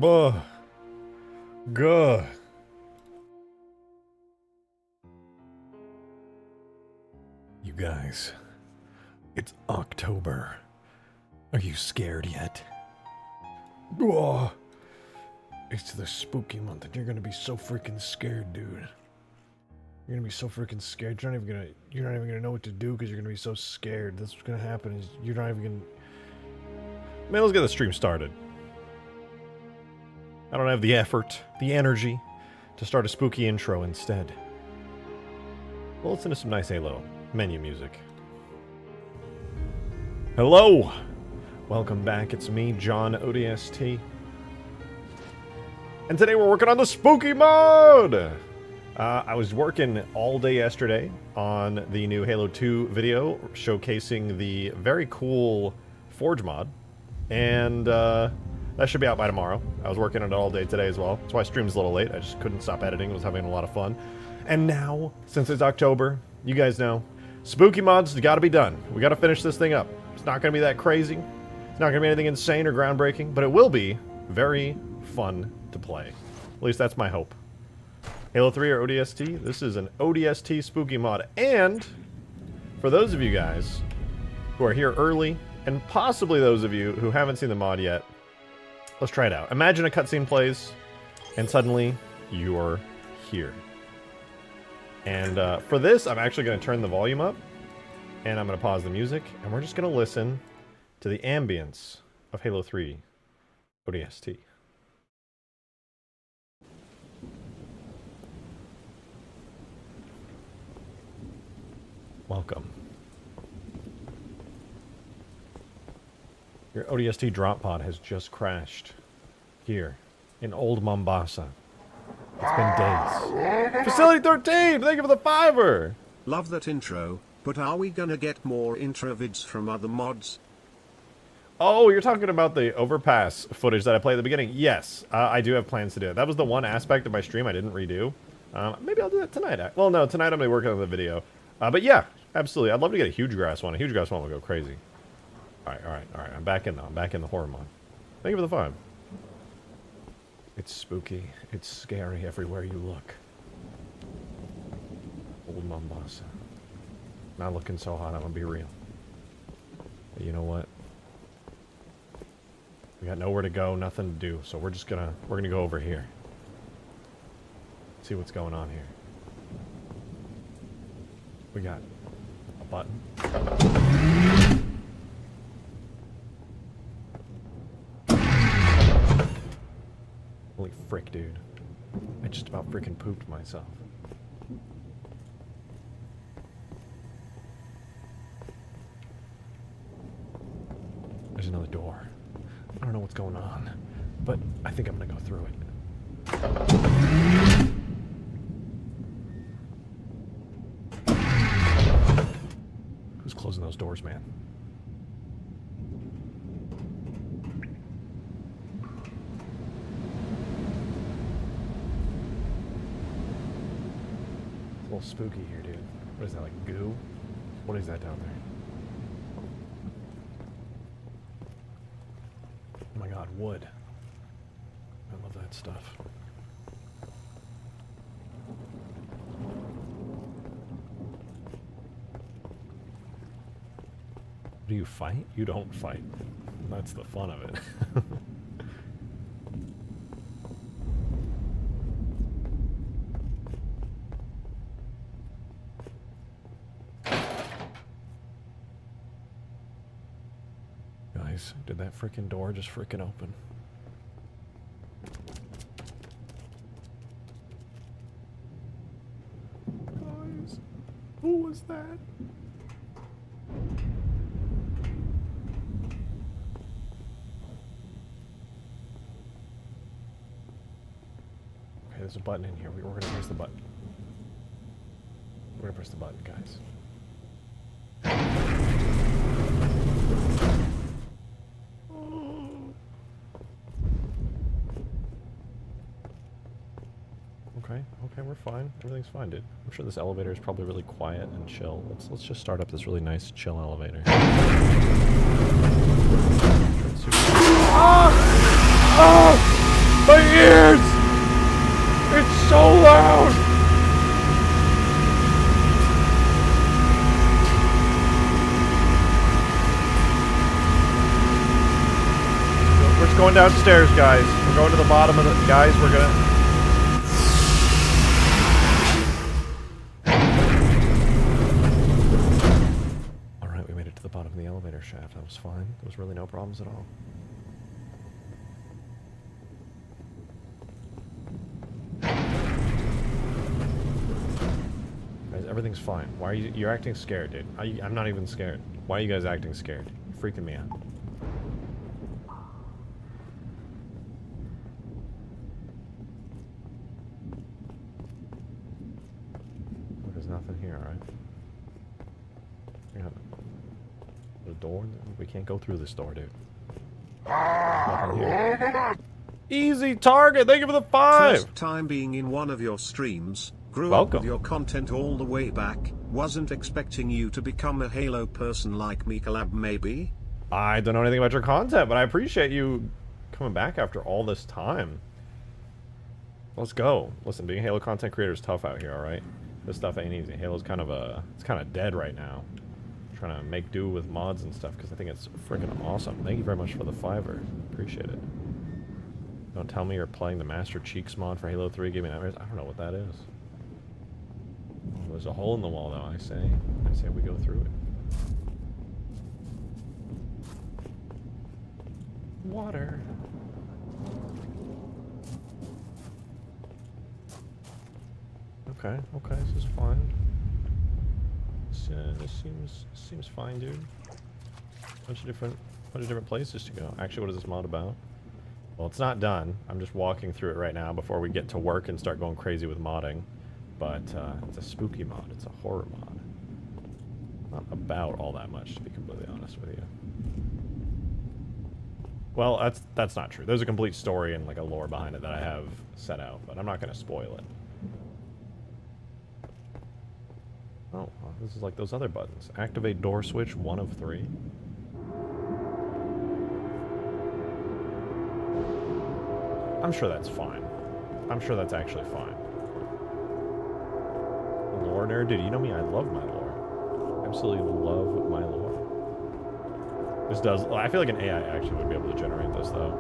Buh. Guh. You guys, it's October. Are you scared yet? Ugh. It's the spooky month and you're gonna be so freaking scared, dude. You're gonna be so freaking scared. You're not even gonna know what to do because you're gonna be so scared. That's what's gonna happen is you're not even gonna... Man, let's get the stream started. I don't have the effort, the energy to start a spooky intro instead. We'll listen to some nice Halo menu music. Hello! Welcome back, it's me, John ODST. And today we're working on the spooky mode! I was working all day yesterday on the new Halo 2 video showcasing the very cool Forge mod. And that should be out by tomorrow. I was working on it all day today as well. That's why I stream's a little late. I just couldn't stop editing. I was having a lot of fun. And now, since it's October, you guys know, spooky mods got to be done. We got to finish this thing up. It's not going to be that crazy. It's not going to be anything insane or groundbreaking, but it will be very fun to play. At least that's my hope. Halo 3 or ODST? This is an ODST spooky mod. And for those of you guys who are here early, and possibly those of you who haven't seen the mod yet, let's try it out. Imagine a cutscene plays, and suddenly you're here. And for this, I'm actually going to turn the volume up, and I'm going to pause the music, and we're just going to listen to the ambience of Halo 3 ODST. Welcome. Your ODST drop pod has just crashed here in Old Mombasa. It's been days. Facility 13! Thank you for the $5. Love that intro, but are we gonna get more intro vids from other mods? Oh, you're talking about the overpass footage that I played at the beginning? Yes, I do have plans to do it. That was the one aspect of my stream I didn't redo. Maybe I'll do that tonight. Well, no, tonight I'm going to be working on the video. But yeah, absolutely. I'd love to get a huge grass one. A huge grass one would go crazy. Alright. I'm back in, though. I'm back in the horror mod. Thank you for the 5. It's spooky. It's scary everywhere you look. Old Mombasa. Not looking so hot, I'm gonna be real. But you know what? We got nowhere to go, nothing to do, so we're gonna go over here. See what's going on here. We got a button. Holy frick, dude. I just about freaking pooped myself. There's another door. I don't know what's going on, but I think I'm gonna go through it. Who's closing those doors, man? It's a little spooky here, dude. What is that, like goo? What is that down there? Oh my god, wood. I love that stuff. Do you fight? You don't fight. That's the fun of it. Guys, did that freaking door just freaking open? Guys, who was that? Okay, there's a button in here. We're gonna press the button. We're gonna press the button, guys. Okay, we're fine. Everything's fine, dude. I'm sure this elevator is probably really quiet and chill. Let's just start up this really nice, chill elevator. Oh! Oh! My ears! It's so loud! We're just going downstairs, guys. We're going to the bottom of the... Guys, we're gonna... Alright, we made it to the bottom of the elevator shaft. That was fine. There was really no problems at all. Guys, everything's fine. Why are you... You're acting scared, dude. I'm not even scared. Why are you guys acting scared? You're freaking me out. There's nothing here, alright? The door? We can't go through this door, dude. Nothing here. Easy target! Thank you for the 5! First time being in one of your streams. Grew Welcome. up with your content all the way back. Wasn't expecting you to become a Halo person like me. Collab maybe? I don't know anything about your content, but I appreciate you coming back after all this time. Let's go. Listen, being a Halo content creator is tough out here, alright? This stuff ain't easy. Halo's kind of it's kind of dead right now. I'm trying to make do with mods and stuff because I think it's freaking awesome. Thank you very much for the 5er. Appreciate it. Don't tell me you're playing the Master Cheeks mod for Halo 3. Give me nightmares. I don't know what that is. Oh, there's a hole in the wall, though. I say we go through it. Water. Okay, this is fine. This seems fine, dude. Bunch of different places to go. Actually, what is this mod about? Well, it's not done. I'm just walking through it right now before we get to work and start going crazy with modding. But it's a spooky mod. It's a horror mod. Not about all that much, to be completely honest with you. Well, that's not true. There's a complete story and like a lore behind it that I have set out, but I'm not going to spoil it. Oh, well, this is like those other buttons. Activate door switch, 1 of 3. I'm sure that's fine. I'm sure that's actually fine. Lore nerd? Dude, you know me, I love my lore. Absolutely love my lore. This does... I feel like an AI actually would be able to generate this, though.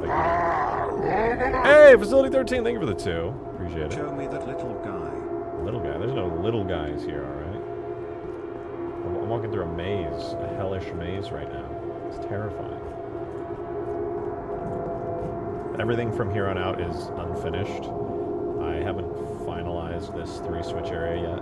Like, hey, Facility 13, thank you for the 2. Appreciate it. Show me that little guy. Little guy? There's no little guys here, alright? I'm walking through a maze, a hellish maze right now. It's terrifying. Everything from here on out is unfinished. I haven't finalized this 3-switch area yet.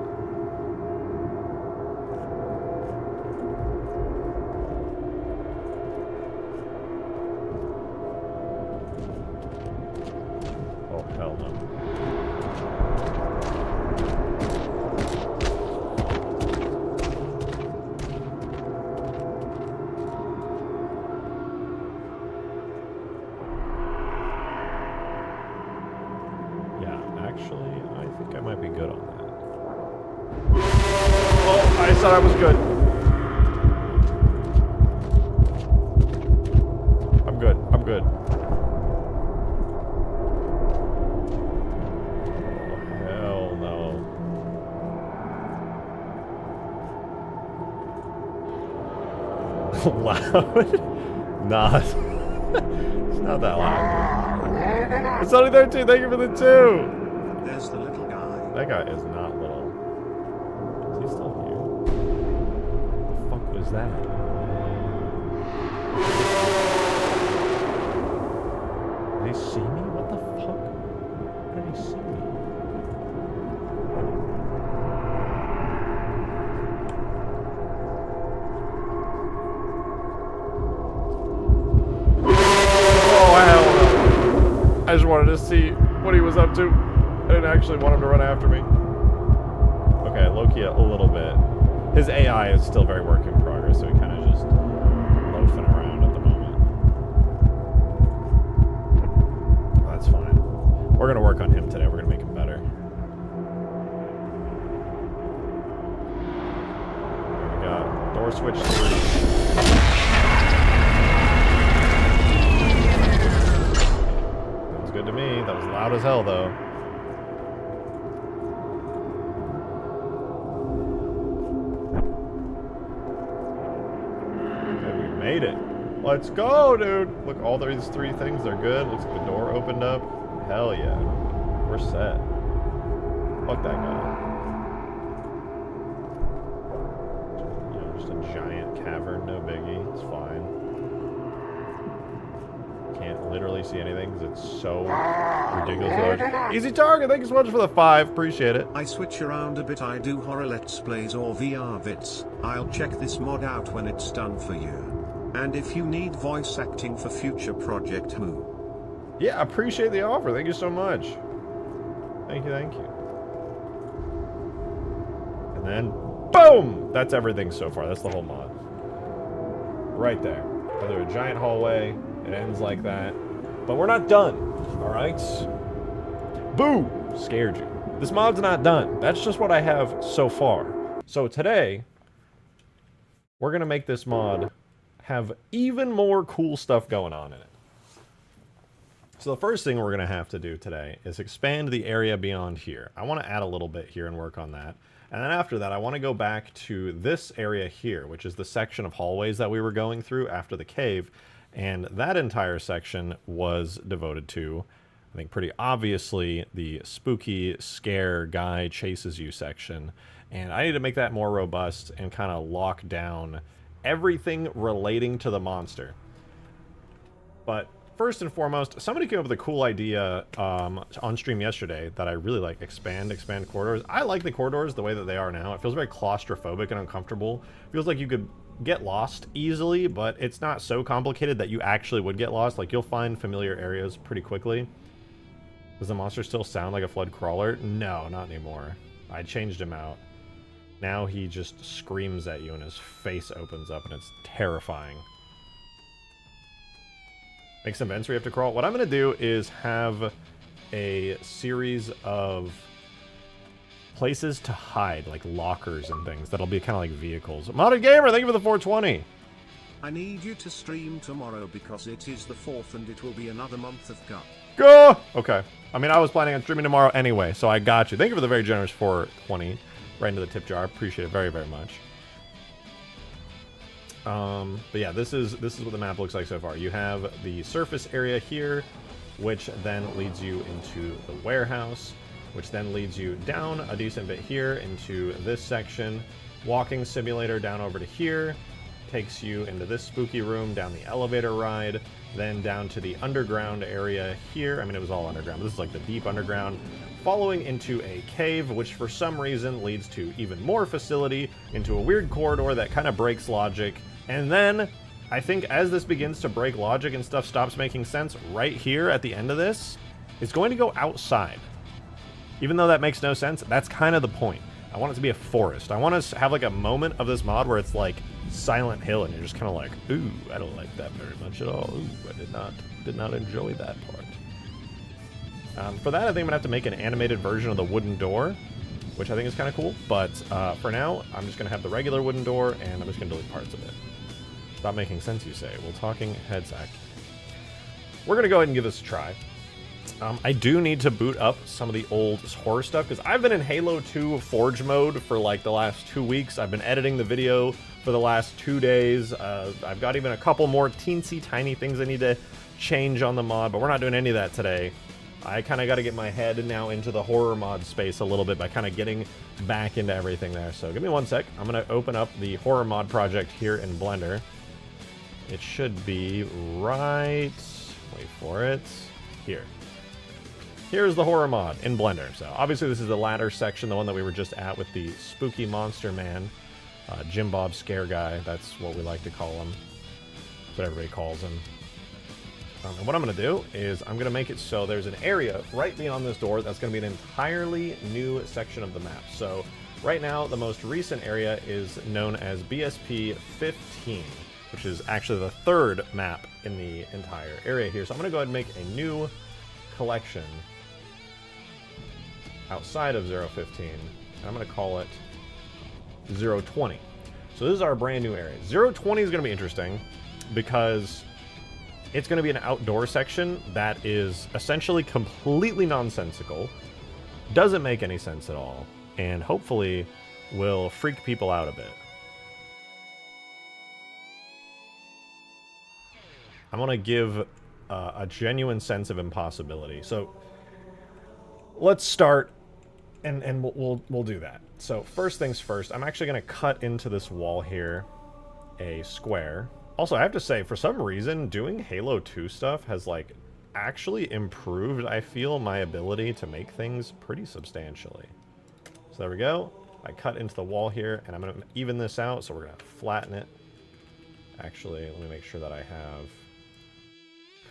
Oh, hell no. Actually, I think I might be good on that. Oh, I thought I was good. I'm good. I'm good. Oh, hell no. Loud? Nah. It's not that loud. It's only 13. Thank you for the 2. There's the little guy. That guy is not little. Is he still here? What the fuck was that? Did he see me? What the fuck? How did he see me? Oh, hell no. I just wanted to see what he was up to. I didn't actually want him to run after me. Okay, Loki a little bit. His AI is still very work in progress, so he kind of just loafing around at the moment. That's fine. We're going to work on him today. We're going to make him better. There we go. Door switch 3. good to me. That was loud as hell, though. Okay, we made it. Let's go, dude. Look, all these 3 things are good. Looks like the door opened up. Hell yeah. We're set. Fuck that guy. You know, just a giant cavern, no biggie. It's fine. Can't literally see anything because it's so ridiculous large. Easy target, thank you so much for the 5. Appreciate it. I switch around a bit. I do horror let's plays or VR vids. I'll check this mod out when it's done for you. And if you need voice acting for future project Moo. Yeah, appreciate the offer. Thank you so much. Thank you, thank you. And then, boom! That's everything so far. That's the whole mod. Right there. Another a giant hallway. It ends like that. But we're not done. Alright? Boo! Scared you. This mod's not done. That's just what I have so far. So today, we're going to make this mod have even more cool stuff going on in it. So the first thing we're going to have to do today is expand the area beyond here. I want to add a little bit here and work on that. And then after that, I want to go back to this area here, which is the section of hallways that we were going through after the cave. And that entire section was devoted to, I think pretty obviously, the spooky scare guy chases you section. And I need to make that more robust and kind of lock down everything relating to the monster. But first and foremost, somebody came up with a cool idea on stream yesterday that I really like. Expand corridors. I like the corridors the way that they are now. It feels very claustrophobic and uncomfortable. Feels like you could get lost easily, but it's not so complicated that you actually would get lost. Like, you'll find familiar areas pretty quickly. Does the monster still sound like a flood crawler? No, not anymore. I changed him out. Now he just screams at you and his face opens up and it's terrifying. Make some vents where you have to crawl. What I'm going to do is have a series of places to hide, like lockers and things. That'll be kind of like vehicles. Modded Gamer, thank you for the 420. I need you to stream tomorrow because it is the 4th and it will be another month of gut. Go! Okay. I mean, I was planning on streaming tomorrow anyway, so I got you. Thank you for the very generous 420. Right into the tip jar. Appreciate it very, very much. But yeah, this is what the map looks like so far. You have the surface area here, which then leads you into the warehouse, which then leads you down a decent bit here into this section. Walking simulator down over to here, takes you into this spooky room, down the elevator ride, then down to the underground area here. I mean, it was all underground, but this is like the deep underground. Following into a cave, which for some reason leads to even more facility, into a weird corridor that kind of breaks logic. And then, I think as this begins to break logic and stuff stops making sense, right here at the end of this, it's going to go outside. Even though that makes no sense, that's kind of the point. I want it to be a forest. I want to have like a moment of this mod where it's like Silent Hill and you're just kind of like, ooh, I don't like that very much at all. Ooh, I did not enjoy that part. For that, I think I'm going to have to make an animated version of the wooden door, which I think is kind of cool. But for now, I'm just going to have the regular wooden door, and I'm just going to delete parts of it. Stop making sense, you say. Well, talking heads act. We're going to go ahead and give this a try. I do need to boot up some of the old horror stuff, because I've been in Halo 2 Forge mode for like the last 2 weeks. I've been editing the video for the last 2 days. I've got even a couple more teensy tiny things I need to change on the mod, but we're not doing any of that today. I kind of got to get my head now into the horror mod space a little bit by kind of getting back into everything there. So give me 1 sec. I'm going to open up the horror mod project here in Blender. It should be right... wait for it. Here. Here's the horror mod in Blender. So obviously this is the latter section, the one that we were just at with the spooky monster man. Jim Bob Scare Guy, that's what we like to call him. That's what everybody calls him. And what I'm going to do is I'm going to make it so there's an area right beyond this door that's going to be an entirely new section of the map. So right now, the most recent area is known as BSP 15, which is actually the 3rd map in the entire area here. So I'm going to go ahead and make a new collection outside of 015, and I'm going to call it 020. So this is our brand new area. 020 is going to be interesting because it's going to be an outdoor section that is essentially completely nonsensical, doesn't make any sense at all, and hopefully will freak people out a bit. I want to give a genuine sense of impossibility. So let's start, and we'll do that. So first things first, I'm actually going to cut into this wall here a square. Also, I have to say, for some reason, doing Halo 2 stuff has, like, actually improved, I feel, my ability to make things pretty substantially. So there we go. I cut into the wall here, and I'm going to even this out, so we're going to flatten it. Actually, let me make sure that I have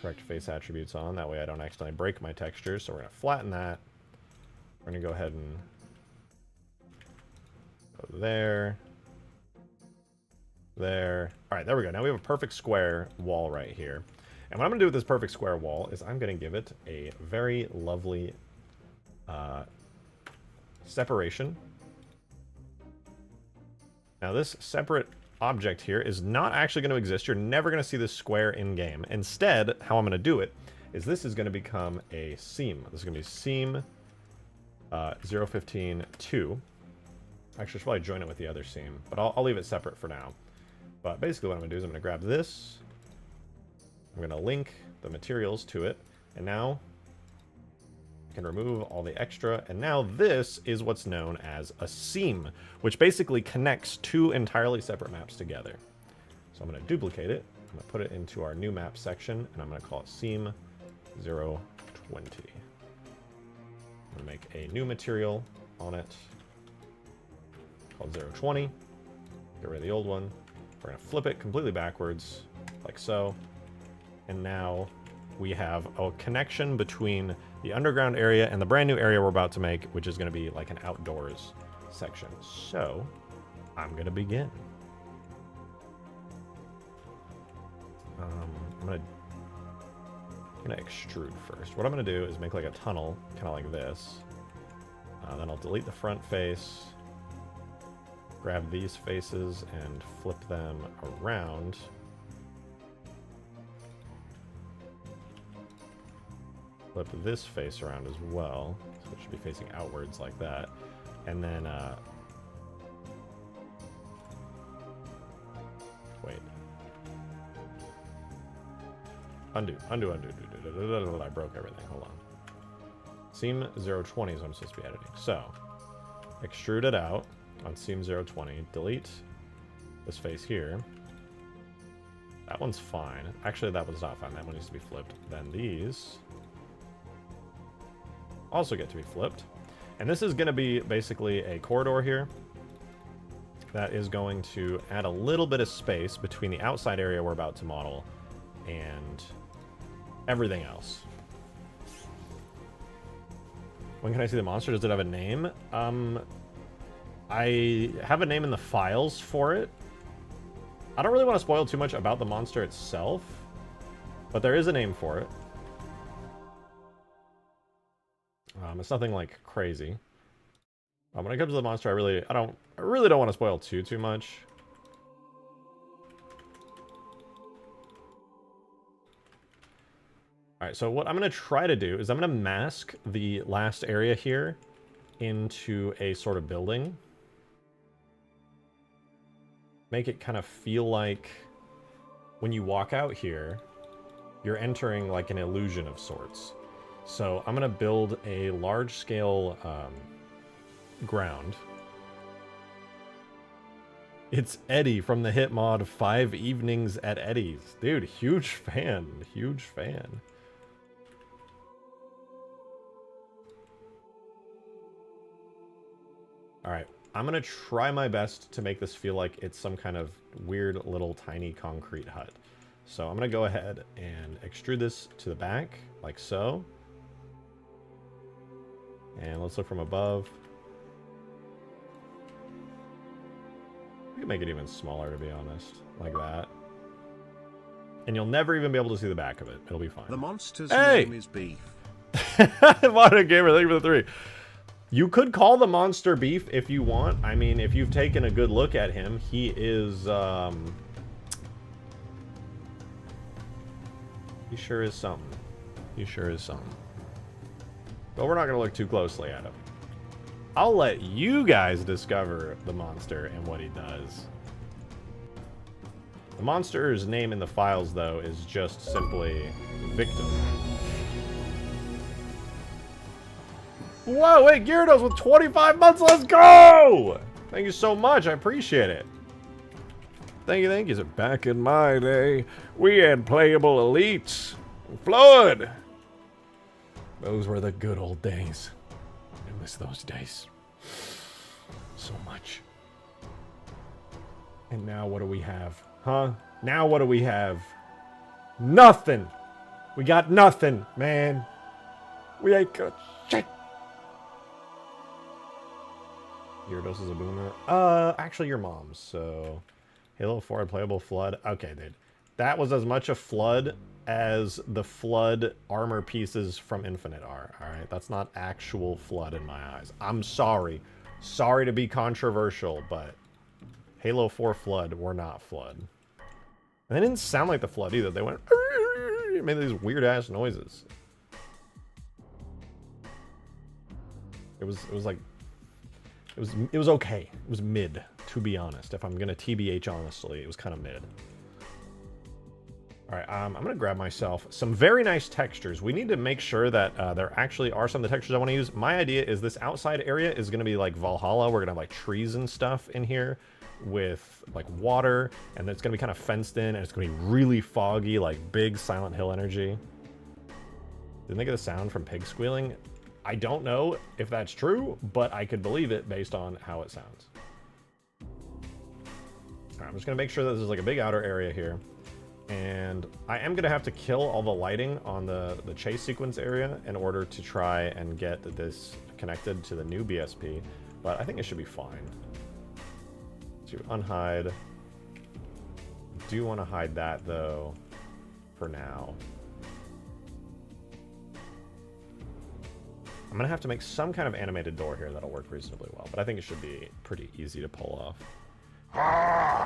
correct face attributes on. That way I don't accidentally break my textures. So we're going to flatten that. We're going to go ahead and go there. There. All right, there we go. Now we have a perfect square wall right here. And what I'm going to do with this perfect square wall is I'm going to give it a very lovely separation. Now this separate object here is not actually going to exist. You're never going to see this square in game. Instead, how I'm going to do it is this is going to become a seam. This is going to be seam 015 2. Actually, I should probably join it with the other seam, but I'll leave it separate for now. But basically what I'm going to do is I'm going to grab this. I'm going to link the materials to it, and now I can remove all the extra, and now this is what's known as a seam, which basically connects two entirely separate maps together. So I'm going to duplicate it, I'm going to put it into our new map section, and I'm going to call it seam 020. I'm going to make a new material on it called 020. Get rid of the old one. We're going to flip it completely backwards, like so. And now we have a connection between the underground area and the brand new area we're about to make, which is going to be like an outdoors section. So I'm going to begin. I'm going to extrude first. What I'm going to do is make like a tunnel, kind of like this. Then I'll delete the front face, grab these faces and flip them around. Flip this face around as well, so it should be facing outwards like that. And then, wait. Undo. I broke everything, hold on. Seam 020 is what I'm supposed to be editing. So, extrude it out on seam 020, delete this face here. That one's fine. Actually, that one's not fine, that one needs to be flipped. Then these also get to be flipped. And this is going to be basically a corridor here that is going to add a little bit of space between the outside area we're about to model and everything else. When can I see the monster? Does it have a name? I have a name in the files for it. I don't really want to spoil too much about the monster itself, but there is a name for it. It's nothing like crazy. When it comes to the monster, I really don't want to spoil too much. All right, so what I'm going to try to do is I'm going to mask the last area here into a sort of building. Make it kind of feel like when you walk out here, you're entering like an illusion of sorts. So I'm going to build a large-scale ground. It's Eddie from the hit mod 5 Evenings at Eddie's. Dude, huge fan. Huge fan. Alright, I'm going to try my best to make this feel like it's some kind of weird little tiny concrete hut. So I'm going to go ahead and extrude this to the back, like so. And let's look from above. We can make it even smaller, to be honest, like that. And you'll never even be able to see the back of it. It'll be fine. The monster's name is Beef. Modern Gamer, thank you for the 3. You could call the monster Beef if you want. I mean, if you've taken a good look at him, he is, He sure is something. He sure is something. But we're not going to look too closely at him. I'll let you guys discover the monster and what he does. The monster's name in the files, though, is just simply Victim. Whoa, wait, Gyarados with 25 months, let's go! Thank you so much, I appreciate it. Thank you, thank you. Back in my day, we had playable elites. Flood! Those were the good old days. I miss those days so much. And now what do we have? Huh? Now what do we have? Nothing! We got nothing, man. We ain't got shit. Gyarados is a boomer. Actually your mom's, so... Halo 4 had playable Flood. Okay, dude. That was as much a Flood as the Flood armor pieces from Infinite are, alright? That's not actual Flood in my eyes. I'm sorry. Sorry to be controversial, but Halo 4 Flood were not Flood. And they didn't sound like the Flood either. They went... made these weird-ass noises. It was like... It was okay. It was mid, to be honest. If I'm gonna TBH honestly, it was kind of mid. All right, I'm gonna grab myself some very nice textures. We need to make sure that there actually are some of the textures I want to use. My idea is this outside area is gonna be like Valhalla. We're gonna have like trees and stuff in here with like water, and it's gonna be kind of fenced in, and it's gonna be really foggy, like big Silent Hill energy. Didn't they get the sound from pig squealing? I don't know if that's true, but I could believe it based on how it sounds. All right, I'm just gonna make sure that this is like a big outer area here. And I am gonna have to kill all the lighting on the chase sequence area in order to try and get this connected to the new BSP, but I think it should be fine. To unhide. Do want to hide that though, for now. I'm gonna have to make some kind of animated door here that'll work reasonably well, but I think it should be pretty easy to pull off.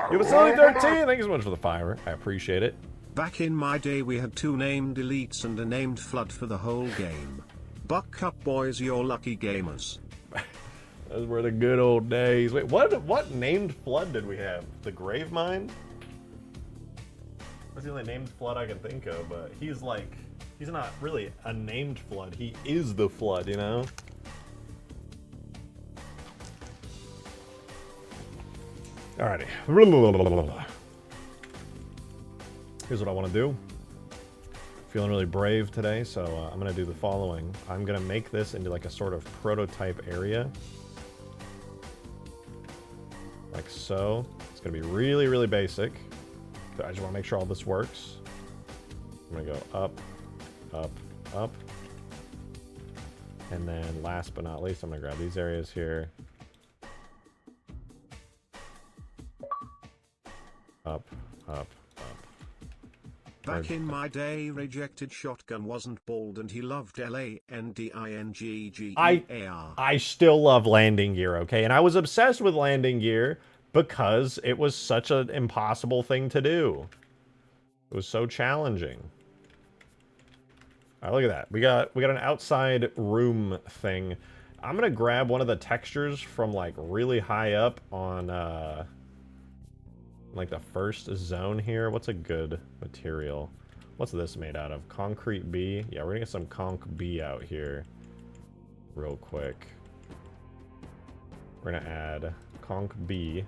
It was only 13! Thank you so much for the fire. I appreciate it. Back in my day we had 2 named elites and a named Flood for the whole game. Buck up boys, you're lucky gamers. Those were the good old days. Wait, what named Flood did we have? The Grave Mine? That's the only named Flood I can think of, but he's like... He's not really a named Flood. He is the Flood, you know? Alrighty. Here's what I want to do. Feeling really brave today, so I'm going to do the following. I'm going to make this into like a sort of prototype area. Like so. It's going to be really, really basic. I just want to make sure all this works. I'm going to go up. Up, up. And then last but not least, I'm gonna grab these areas here. Up, up, up. Back in my day, rejected shotgun wasn't bald and he loved LANDINGGEAR. I still love landing gear, okay? And I was obsessed with landing gear because it was such an impossible thing to do. It was so challenging. All right, look at that. We got an outside room thing. I'm gonna grab one of the textures from like really high up on like the first zone here. What's a good material? What's this made out of? Concrete B? Yeah, we're gonna get some conc B out here real quick. We're gonna add conc B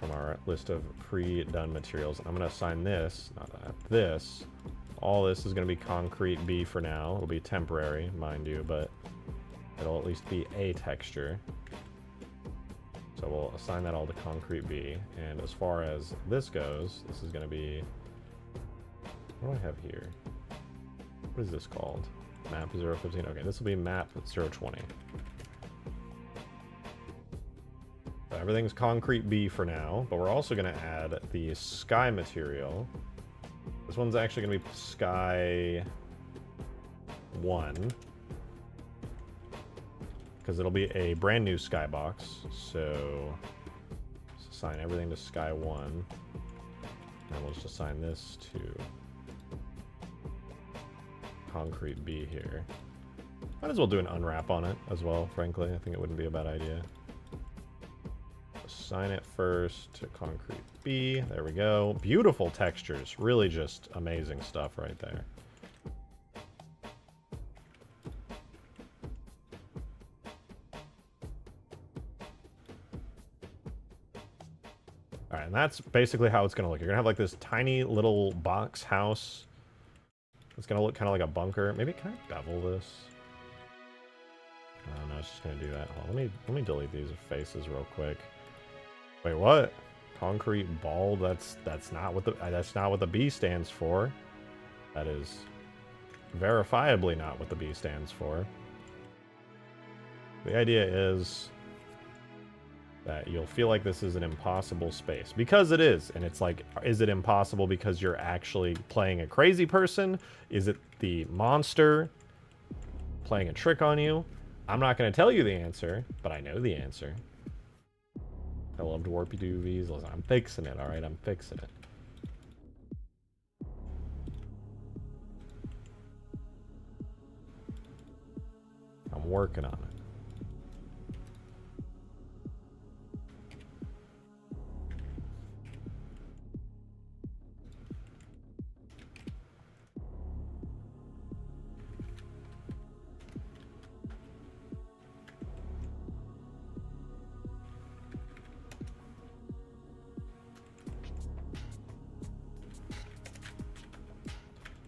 from our list of pre-done materials. I'm gonna assign this, not that, this. All this is going to be concrete B for now. It'll be temporary, mind you, but it'll at least be a texture. So we'll assign that all to concrete B. And as far as this goes, this is going to be... What do I have here? What is this called? Map 015. Okay, this will be map 020. So everything's concrete B for now, but we're also going to add the sky material. This one's actually going to be Sky 1. Because it'll be a brand new skybox. So, let's assign everything to Sky 1. And we'll just assign this to concrete B here. Might as well do an unwrap on it as well, frankly. I think it wouldn't be a bad idea. Assign it first to concrete B. There we go. Beautiful textures. Really just amazing stuff right there. All right, and that's basically how it's going to look. You're going to have like this tiny little box house. It's going to look kind of like a bunker. Maybe can I bevel this? Oh, no, it's just going to do that. Hold on, let me delete these faces real quick. Wait, what? Concrete ball? That's not what the B stands for. That is verifiably not what the B stands for. The idea is that you'll feel like this is an impossible space. Because it is. And it's like, is it impossible because you're actually playing a crazy person? Is it the monster playing a trick on you? I'm not going to tell you the answer, but I know the answer. I love warpy doovies. Listen, I'm fixing it, alright? I'm fixing it. I'm working on it.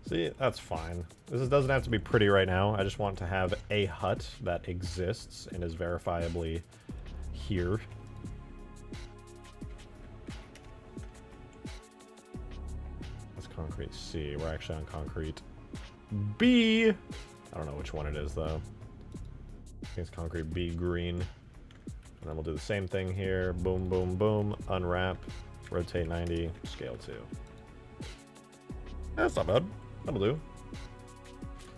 See, that's fine. This doesn't have to be pretty right now. I just want to have a hut that exists and is verifiably here. That's concrete C. We're actually on concrete B. I don't know which one it is, though. I think it's concrete B green. And then we'll do the same thing here. Boom, boom, boom. Unwrap. Rotate 90. Scale 2. That's not bad. That'll do.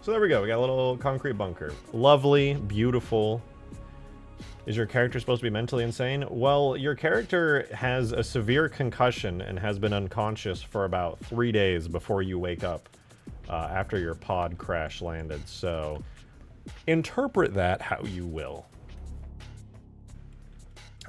So there we go. We got a little concrete bunker. Lovely, beautiful. Is your character supposed to be mentally insane? Well, your character has a severe concussion and has been unconscious for about 3 days before you wake up after your pod crash landed. So interpret that how you will.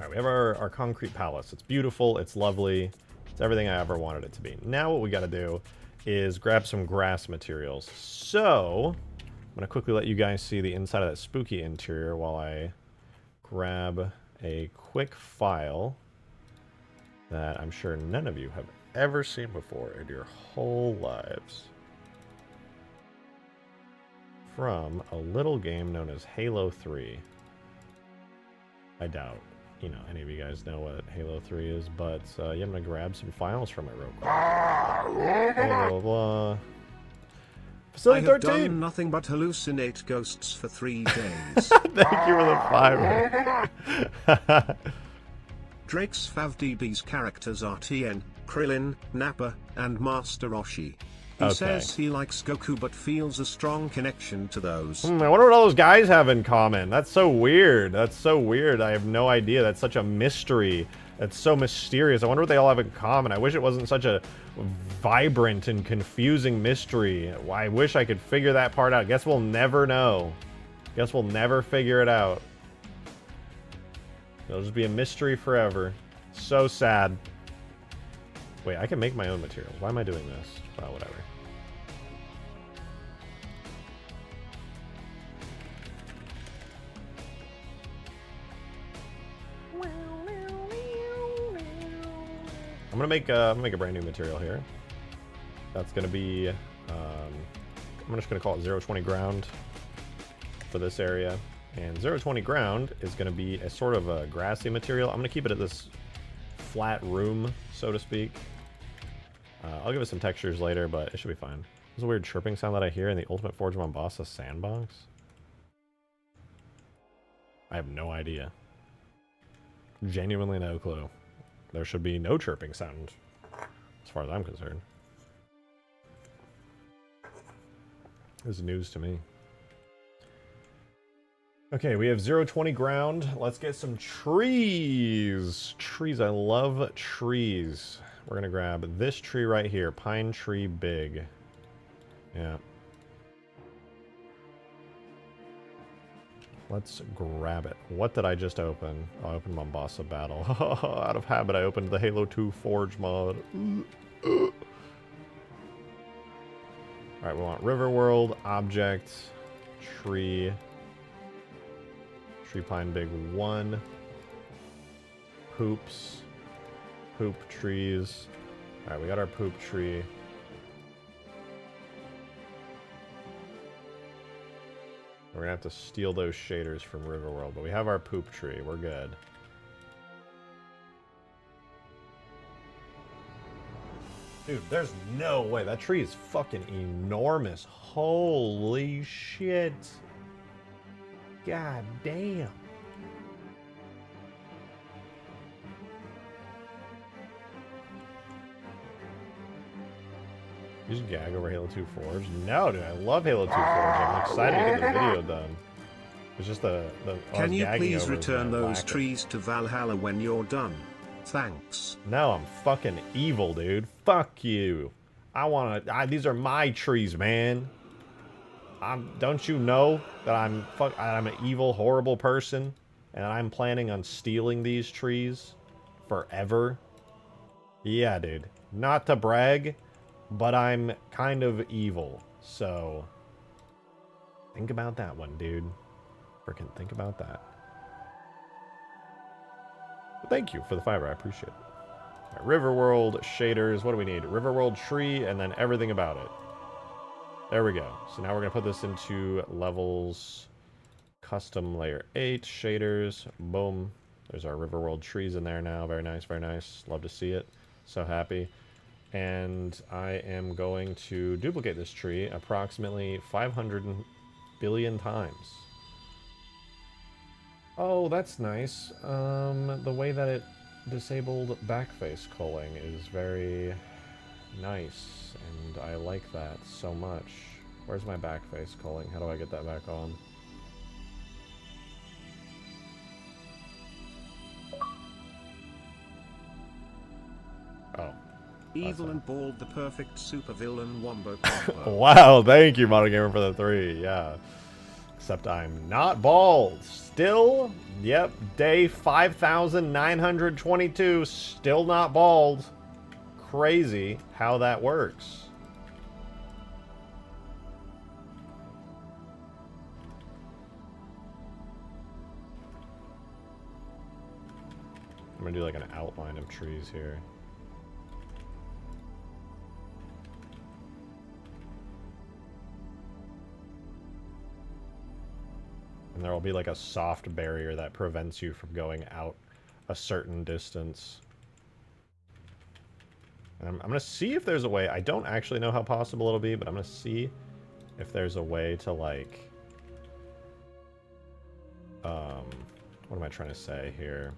All right, we have our concrete palace. It's beautiful. It's lovely. It's everything I ever wanted it to be. Now what we got to do is grab some grass materials. So I'm gonna quickly let you guys see the inside of that spooky interior while I grab a quick file that I'm sure none of you have ever seen before in your whole lives, from a little game known as Halo 3. I doubt any of you guys know what Halo 3 is, but yeah, I'm gonna grab some files from it real quick. Blah, blah, blah. Facility 13! I have done nothing but hallucinate ghosts for 3 days. Thank you for the 5. Drake's FavDB's characters are Tien, Krillin, Nappa, and Master Roshi. He says he likes Goku but feels a strong connection to those. I wonder what all those guys have in common. That's so weird. That's so weird. I have no idea. That's such a mystery. That's so mysterious. I wonder what they all have in common. I wish it wasn't such a vibrant and confusing mystery. I wish I could figure that part out. Guess we'll never know. Guess we'll never figure it out. It'll just be a mystery forever. So sad. Wait, I can make my own materials. Why am I doing this? Well, whatever. I'm gonna make a brand new material here. That's gonna be I'm just gonna call it 020 ground for this area, and 020 ground is gonna be a sort of a grassy material. I'm gonna keep it at this flat room, so to speak. I'll give it some textures later, but it should be fine. There's a weird chirping sound that I hear in the Ultimate Forgemon Bossa sandbox. I have no idea. Genuinely no clue. There should be no chirping sound, as far as I'm concerned. This is news to me. Okay, we have 020 ground. Let's get some trees. Trees, I love trees. We're gonna grab this tree right here, pine tree big. Yeah. Let's grab it. What did I just open? Oh, I opened Mombasa Battle. Out of habit, I opened the Halo 2 Forge mod. Alright, we want Riverworld, Object, Tree, Tree Pine Big 1, Poops, Poop Trees. Alright, we got our Poop Tree. We're gonna have to steal those shaders from Riverworld, but we have our Poop Tree. We're good. Dude, there's no way. That tree is fucking enormous. Holy shit. God damn. You just gag over Halo 2 Forge? No, dude, I love Halo 2 Forge. I'm excited to get the video done. It's just the Can you please return those trees to Valhalla when you're done? Thanks. No, I'm fucking evil, dude. Fuck you. These are my trees, man. Don't you know that I'm an evil, horrible person, and I'm planning on stealing these trees forever? Yeah, dude. Not to brag, but I'm kind of evil, so think about that one, dude. Freaking think about that. But thank you for the fiber, I appreciate it. All right, Riverworld, shaders, what do we need? Riverworld tree, and then everything about it. There we go. So now we're gonna put this into levels, custom layer 8, shaders, boom. There's our Riverworld trees in there now, very nice, very nice. Love to see it, so happy. And I am going to duplicate this tree approximately 500 billion times. Oh, that's nice. The way that it disabled backface culling is very nice, and I like that so much. Where's my backface culling? How do I get that back on? Oh. Evil and bald, the perfect supervillain wombo combo. Wow, thank you, Modern Gamer, for the 3. Yeah. Except I'm not bald. Still, yep, day 5,922, still not bald. Crazy how that works. I'm gonna do like an outline of trees here. And there will be like a soft barrier that prevents you from going out a certain distance. And I'm going to see if there's a way. I don't actually know how possible it'll be, but I'm going to see if there's a way to like... what am I trying to say here?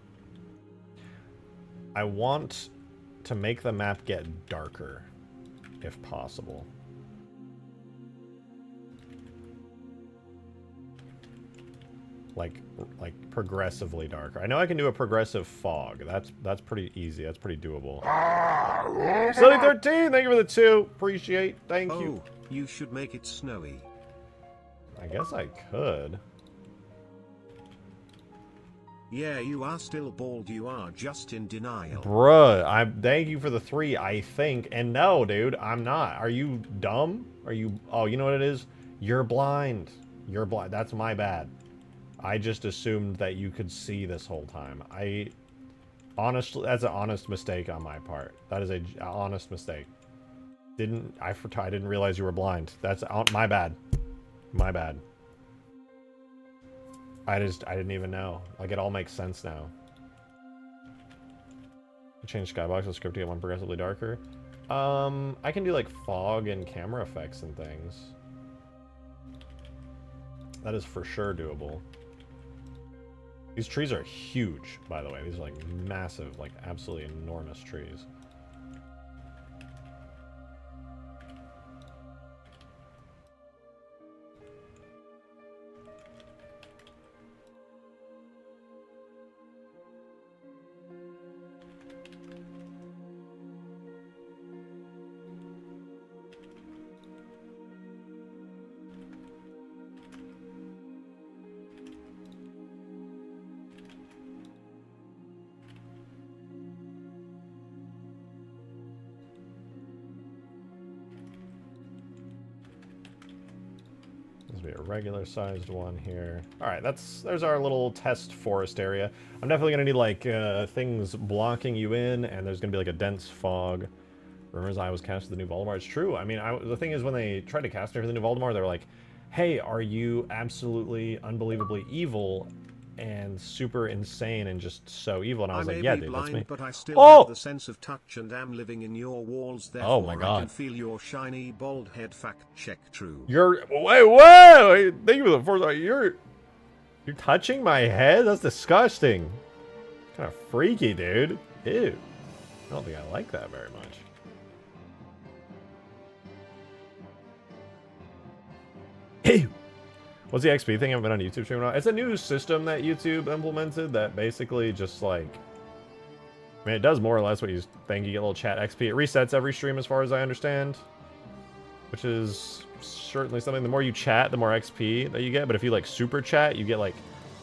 I want to make the map get darker, if possible. Like progressively darker. I know I can do a progressive fog. That's pretty easy. That's pretty doable. Sunny13, thank you for the 2. Appreciate. Thank you. Oh, you should make it snowy. I guess I could. Yeah, you are still bald. You are just in denial. Bruh, thank you for the 3, I think. And no, dude, I'm not. Are you dumb? Are you... Oh, you know what it is? You're blind. You're blind. That's my bad. I just assumed that you could see this whole time. Honestly, that's an honest mistake on my part. That is an honest mistake. I didn't realize you were blind. That's my bad. My bad. I didn't even know. Like, it all makes sense now. Change skybox and script to get one progressively darker. I can do like fog and camera effects and things. That is for sure doable. These trees are huge, by the way. These are like massive, like absolutely enormous trees. be a regular sized one here. All right, there's our little test forest area. I'm definitely gonna need like things blocking you in, and there's gonna be like a dense fog. Rumors I was cast to the new Voldemort. It's true. I mean, the thing is, when they tried to cast me for the new Voldemort, they were like, hey, are you absolutely unbelievably evil and super insane and just so evil? And I was like, yeah, dude, that's me. But I still have the sense of touch and am living in your walls. Therefore, oh my God. I can feel your shiny bald head. Fact check true. Wait, thank you for the foresight. You're touching my head? That's disgusting. Kind of freaky, dude. Ew. I don't think I like that very much. Ew. What's the XP thing? I haven't been on YouTube stream in a while. It's a new system that YouTube implemented that basically just like... I mean, it does more or less what you think. You get a little chat XP. It resets every stream as far as I understand. Which is certainly something. The more you chat, the more XP that you get. But if you like super chat, you get like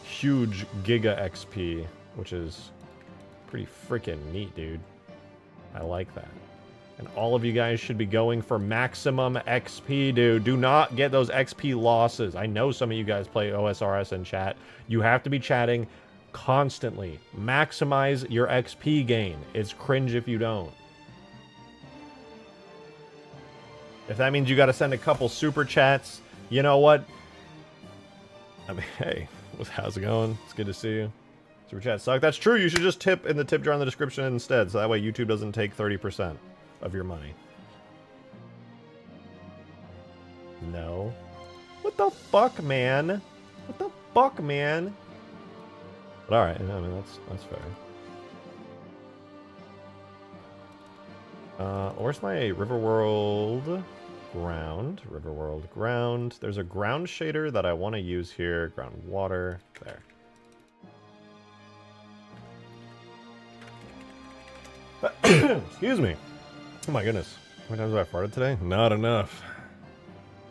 huge giga XP. Which is pretty freaking neat, dude. I like that. And all of you guys should be going for maximum XP, dude. Do not get those XP losses. I know some of you guys play OSRS and chat. You have to be chatting constantly. Maximize your XP gain. It's cringe if you don't. If that means you got to send a couple super chats, you know what? I mean, hey, how's it going? It's good to see you. Super chats suck. That's true. You should just tip in the tip jar in the description instead, so that way YouTube doesn't take 30% of your money. No. What the fuck, man? What the fuck, man? But alright, I mean, that's fair. Where's my Riverworld ground? Riverworld ground. There's a ground shader that I want to use here. Ground water. There. Excuse me. Oh my goodness. How many times have I farted today? Not enough.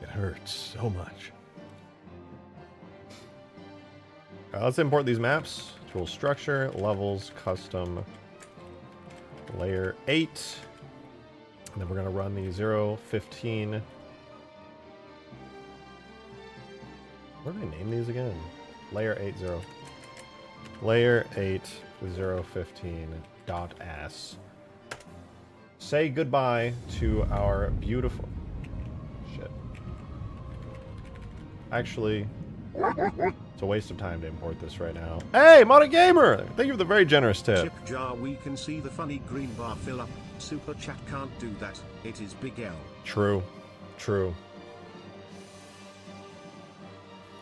It hurts so much. Let's import these maps. Tool structure, levels, custom, layer 8. And then we're going to run the 015. What did I name these again? Layer 80. Layer 8 015 dot s. Say goodbye to our beautiful... Shit. Actually, it's a waste of time to import this right now. Hey, Modded Gamer! Thank you for the very generous tip. Chip jar, we can see the funny green bar fill up. Super chat can't do that. It is big L. True. True.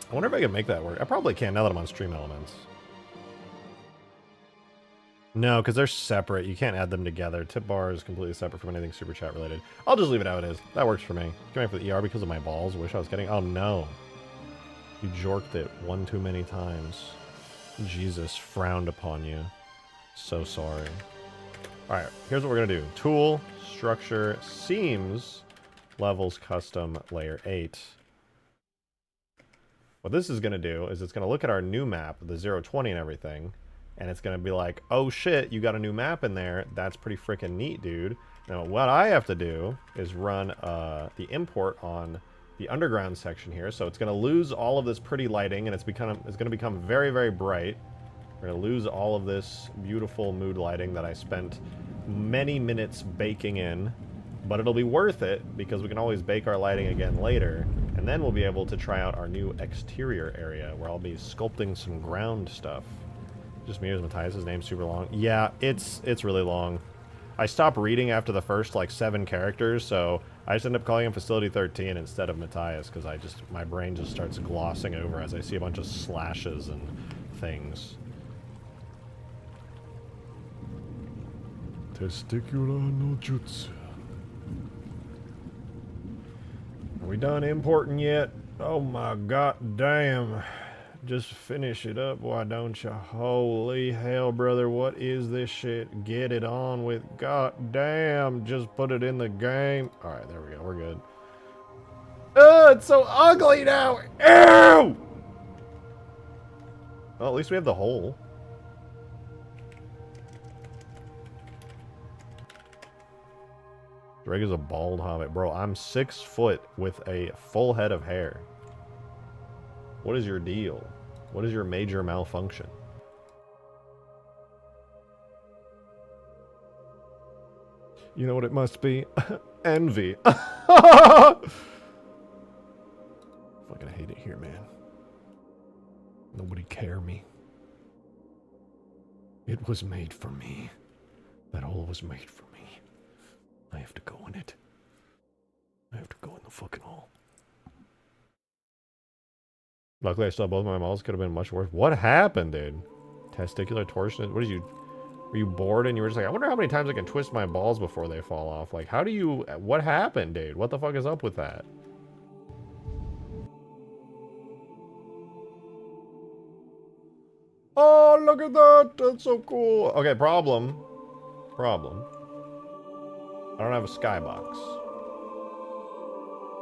I wonder if I can make that work. I probably can now that I'm on Stream Elements. No, because they're separate. You can't add them together. Tip bar is completely separate from anything Super Chat related. I'll just leave it how it is. That works for me. Going for the ER because of my balls. Wish I was getting... Oh, no. You jorked it one too many times. Jesus frowned upon you. So sorry. Alright, here's what we're going to do. Tool, structure, seams, levels, custom, layer 8. What this is going to do is it's going to look at our new map, the 020 and everything, and it's going to be like, oh shit, you got a new map in there. That's pretty freaking neat, dude. Now, what I have to do is run the import on the underground section here. So it's going to lose all of this pretty lighting, and it's going to become very, very bright. We're going to lose all of this beautiful mood lighting that I spent many minutes baking in. But it'll be worth it, because we can always bake our lighting again later. And then we'll be able to try out our new exterior area, where I'll be sculpting some ground stuff. Just me as Matthias, his name's super long. Yeah, it's really long. I stopped reading after the first, like, 7 characters, so I just end up calling him Facility 13 instead of Matthias, because my brain just starts glossing over as I see a bunch of slashes and things. Testicular no jutsu. Are we done importing yet? Oh my god damn. Just finish it up, why don't you? Holy hell, brother, what is this shit? Get it on with. God damn, just put it in the game. Alright, there we go, we're good. Oh, it's so ugly now! Ew! Well, at least we have the hole. Drake is a bald hobbit. Bro, I'm 6 foot with a full head of hair. What is your deal? What is your major malfunction? You know what it must be? Envy. Fucking hate it here, man. Nobody care me. It was made for me. That hole was made for me. I have to go in it. I have to go in the fucking hole. Luckily, I still have both my balls. Could have been much worse. What happened, dude? Testicular torsion? What did you... Were you bored and you were just like, I wonder how many times I can twist my balls before they fall off? Like, how do you... What happened, dude? What the fuck is up with that? Oh, look at that! That's so cool. Okay, problem. Problem. I don't have a skybox.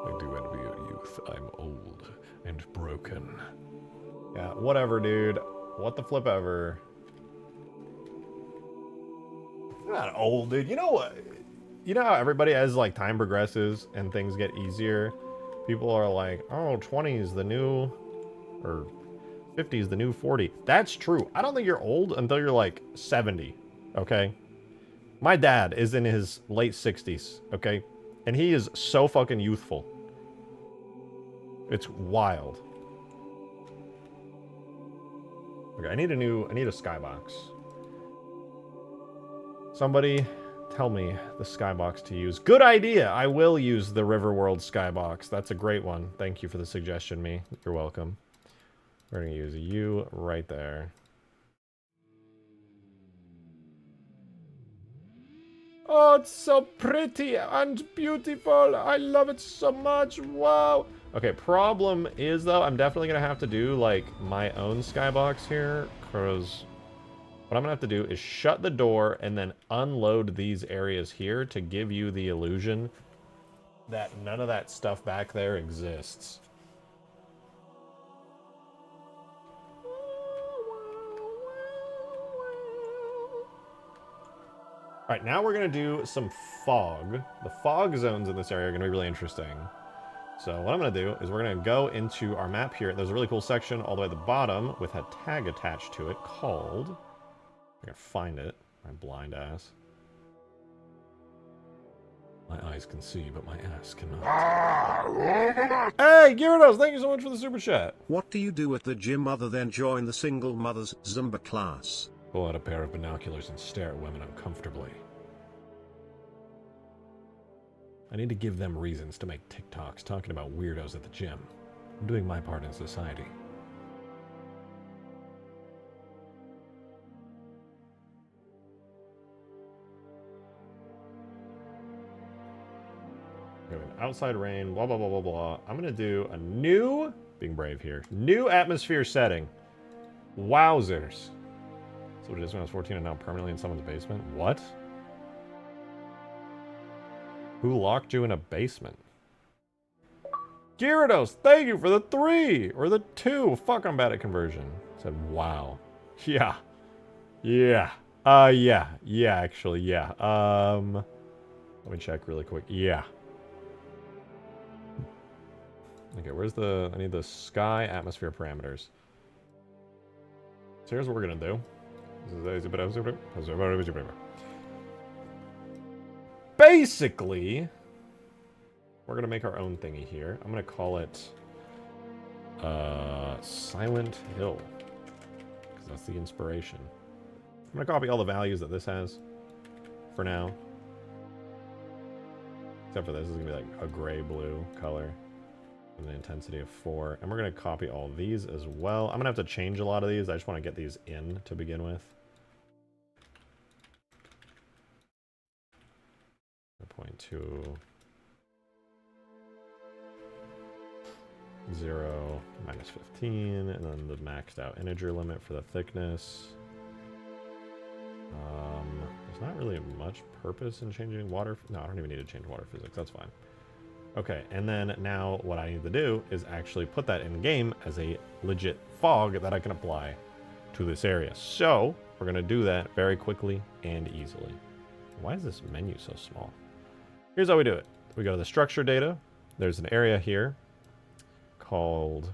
I do envy your youth. I'm old and broken. Yeah, whatever, dude. What the flip ever. You're not old, dude. You know what? You know how everybody, as like time progresses and things get easier, people are like, oh, 20 is the new, or 50 is the new 40. That's true. I don't think you're old until you're like 70, okay? My dad is in his late 60s, okay? And he is so fucking youthful. It's wild. Okay, I need a skybox. Somebody tell me the skybox to use. Good idea! I will use the Riverworld skybox. That's a great one. Thank you for the suggestion, me. You're welcome. We're gonna use you right there. Oh, it's so pretty and beautiful. I love it so much. Wow. Okay, problem is, though, I'm definitely going to have to do, like, my own skybox here, because what I'm going to have to do is shut the door and then unload these areas here to give you the illusion that none of that stuff back there exists. All right, now we're going to do some fog. The fog zones in this area are going to be really interesting. So what I'm going to do is we're going to go into our map here. There's a really cool section all the way at the bottom with a tag attached to it called... I can find it. My blind ass. My eyes can see, but my ass cannot. Hey, Gyarados, thank you so much for the super chat. What do you do at the gym other than join the single mother's Zumba class? Pull out a pair of binoculars and stare at women uncomfortably. I need to give them reasons to make TikToks talking about weirdos at the gym. I'm doing my part in society. Okay, outside rain, blah, blah, blah, blah, blah. I'm going to do a new, being brave here, new atmosphere setting. Wowzers. So what it is when I was 14 and now permanently in someone's basement? What? Who locked you in a basement? Gyarados, thank you for the 3! Or the 2! Fuck, I'm bad at conversion. Said, wow. Yeah. Yeah. Yeah, actually, yeah. Let me check really quick. Yeah. Okay, where's the... I need the sky atmosphere parameters. So here's what we're gonna do. Basically, we're gonna make our own thingy here. I'm gonna call it Silent Hill, because that's the inspiration. I'm gonna copy all the values that this has for now, except for this is gonna be like a gray-blue color and the intensity of 4, and we're gonna copy all these as well. I'm gonna have to change a lot of these. I just want to get these in to begin with. 0.2 0 minus 15, and then the maxed out integer limit for the thickness. There's not really much purpose in changing water. No, I don't even need to change water physics. That's fine. Okay, and then now what I need to do is actually put that in game as a legit fog that I can apply to this area. So we're going to do that very quickly and easily. Why is this menu so small? Here's how we do it. We go to the structure data. There's an area here called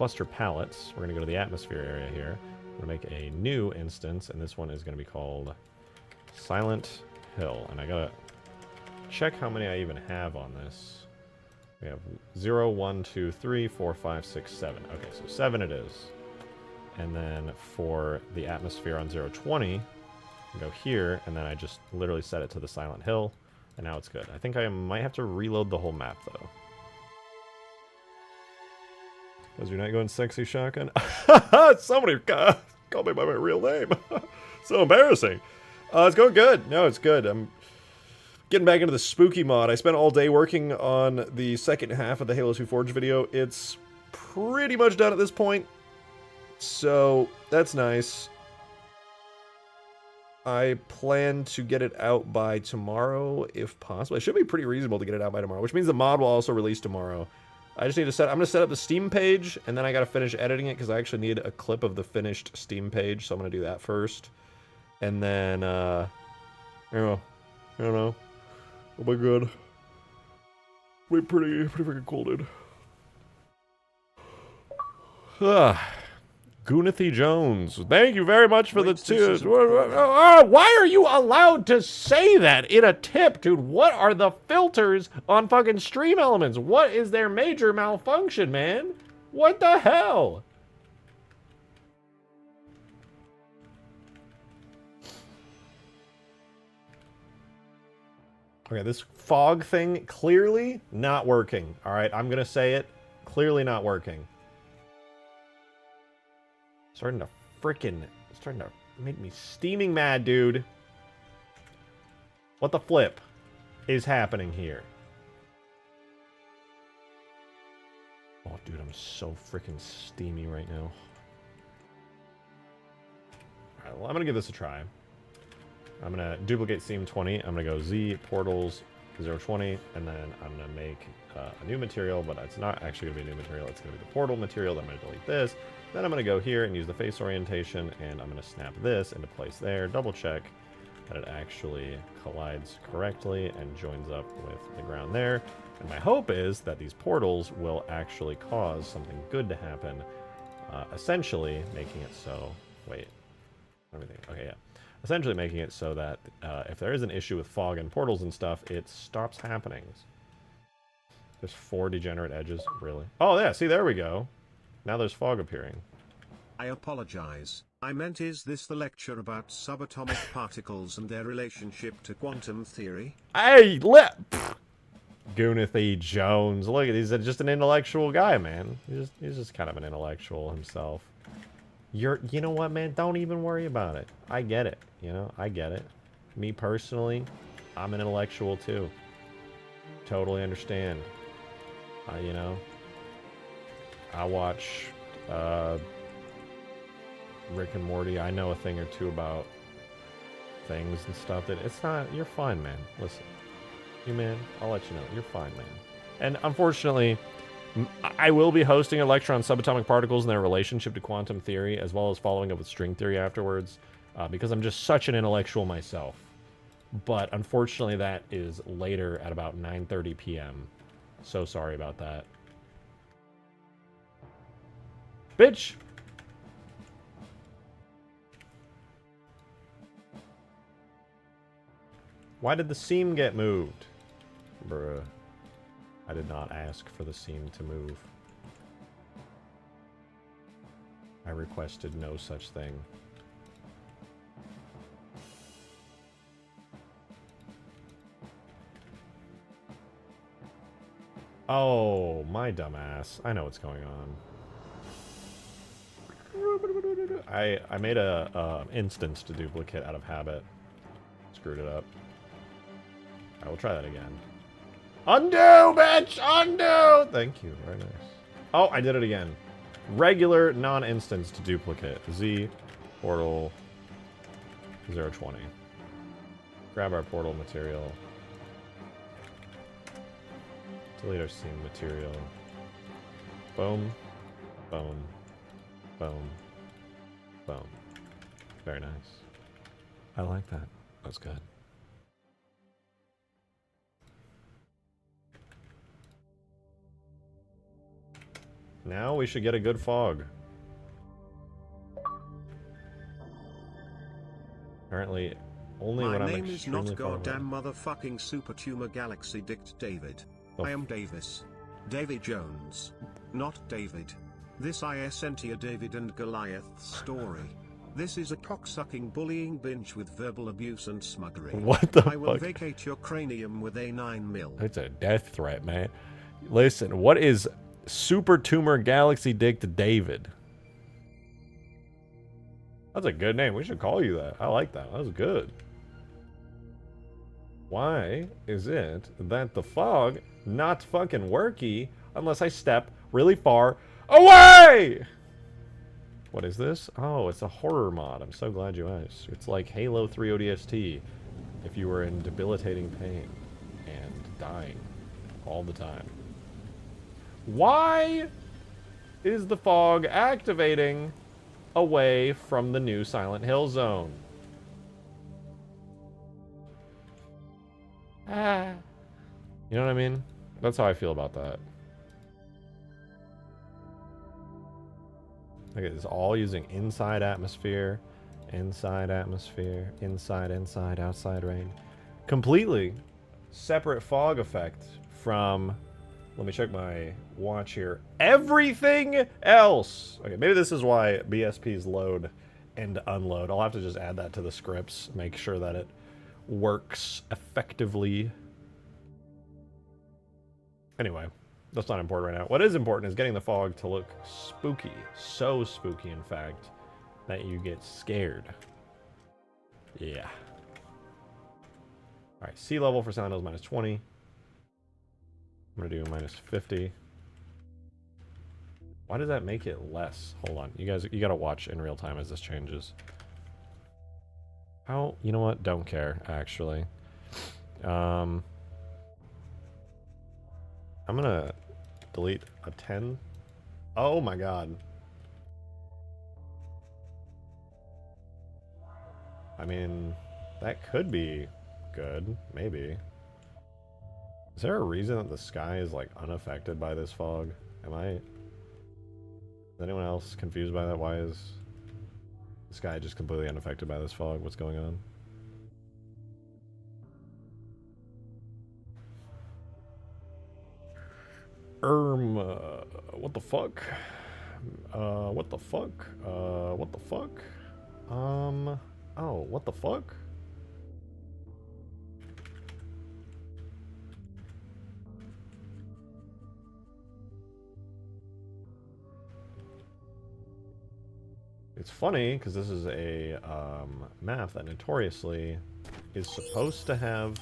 cluster palettes. We're going to go to the atmosphere area here. We're going to make a new instance, and this one is going to be called Silent Hill. And I got to check how many I even have on this. We have 0, 1, 2, 3, 4, 5, 6, 7. Okay, so 7 it is. And then for the atmosphere on 020, go here, and then I just literally set it to the Silent Hill, and now it's good. I think I might have to reload the whole map, though. Because you're not going sexy shotgun? Somebody called me by my real name. So embarrassing. It's going good. No, it's good. I'm getting back into the spooky mod. I spent all day working on the second half of the Halo 2 Forge video. It's pretty much done at this point. So, that's nice. I plan to get it out by tomorrow, if possible. It should be pretty reasonable to get it out by tomorrow, which means the mod will also release tomorrow. I just need to I'm going to set up the Steam page, and then I got to finish editing it, because I actually need a clip of the finished Steam page, so I'm going to do that first. And then, I don't know. It'll be good. It'll be pretty freaking cool, dude. Goonathy Jones, thank you very much for the tip. Why are you allowed to say that in a tip, dude? What are the filters on fucking Stream Elements? What is their major malfunction, man? What the hell? Okay, this fog thing, clearly not working. All right, I'm gonna say it. Clearly not working. Starting to make me steaming mad, dude. What the flip is happening here? Oh, dude, I'm so freaking steamy right now. Alright, well, I'm gonna give this a try. I'm gonna duplicate seam 20. I'm gonna go Z portals 020, and then I'm gonna make a new material, but it's not actually gonna be a new material. It's gonna be the portal material. Then I'm gonna delete this. Then I'm going to go here and use the face orientation, and I'm going to snap this into place there, double check that it actually collides correctly and joins up with the ground there. And my hope is that these portals will actually cause something good to happen, essentially making it so, essentially making it so that if there is an issue with fog and portals and stuff, it stops happening. There's 4 degenerate edges, really? Oh yeah, see, there we go. Now there's fog appearing. I apologize. I meant, is this the lecture about subatomic particles and their relationship to quantum theory? Hey, Goonathy Jones. Look, he's just an intellectual guy, man. He's just kind of an intellectual himself. You know what, man? Don't even worry about it. I get it. You know, I get it. Me personally, I'm an intellectual too. Totally understand. You know, I watch Rick and Morty. I know a thing or two about things and stuff. That it's not. You're fine, man. Listen, you man. I'll let you know. You're fine, man. And unfortunately, I will be hosting a lecture on subatomic particles and their relationship to quantum theory, as well as following up with string theory afterwards, because I'm just such an intellectual myself. But unfortunately, that is later at about 9:30 p.m. So sorry about that. Bitch! Why did the seam get moved? Bruh. I did not ask for the seam to move. I requested no such thing. Oh, my dumbass. I know what's going on. I made a instance to duplicate out of habit. Screwed it up. I will try that again. Undo, bitch! Undo! Thank you. Very nice. Oh, I did it again. Regular non-instance to duplicate. Z portal 020. Grab our portal material. Delete our seam material. Boom. Boom. Boom. Boom. Very nice. I like that. That's good. Now we should get a good fog. Apparently, only when I'm My name is not extremely far away. goddamn motherfucking Super Tumor Galaxy Dict David. Oh. I am Davis. Davy Jones. Not David. This isn't a David and Goliath story. This is a cocksucking bullying binge with verbal abuse and smuggery. What the fuck? I will vacate your cranium with a 9mm. It's a death threat, man. Listen, what is Super Tumor Galaxy Dick to David? That's a good name. We should call you that. I like that. That was good. Why is it that the fog not fucking worky unless I step really far away? What is this? Oh, it's a horror mod. I'm so glad you asked. It's like Halo 3 ODST if you were in debilitating pain and dying all the time. Why is the fog activating away from the new Silent Hill zone? Ah. You know what I mean? That's how I feel about that. Look at this, all using inside atmosphere, inside, outside rain. Completely separate fog effect from, let me check my watch here, everything else. Okay, maybe this is why BSPs load and unload. I'll have to just add that to the scripts, make sure that it works effectively. Anyway, that's not important right now. What is important is getting the fog to look spooky. So spooky, in fact, that you get scared. Yeah. Alright, sea level for Silent Hill is minus 20. I'm gonna do minus 50. Why does that make it less? Hold on. You guys, you gotta watch in real time as this changes. How? You know what? Don't care, actually. I'm gonna delete a 10. Oh my god. I mean, that could be good, maybe. Is there a reason that the sky is like unaffected by this fog? Is anyone else confused by that? Why is the sky just completely unaffected by this fog? What's going on? What the fuck? What the fuck? What the fuck? Oh, what the fuck? It's funny, because this is a map that notoriously is supposed to have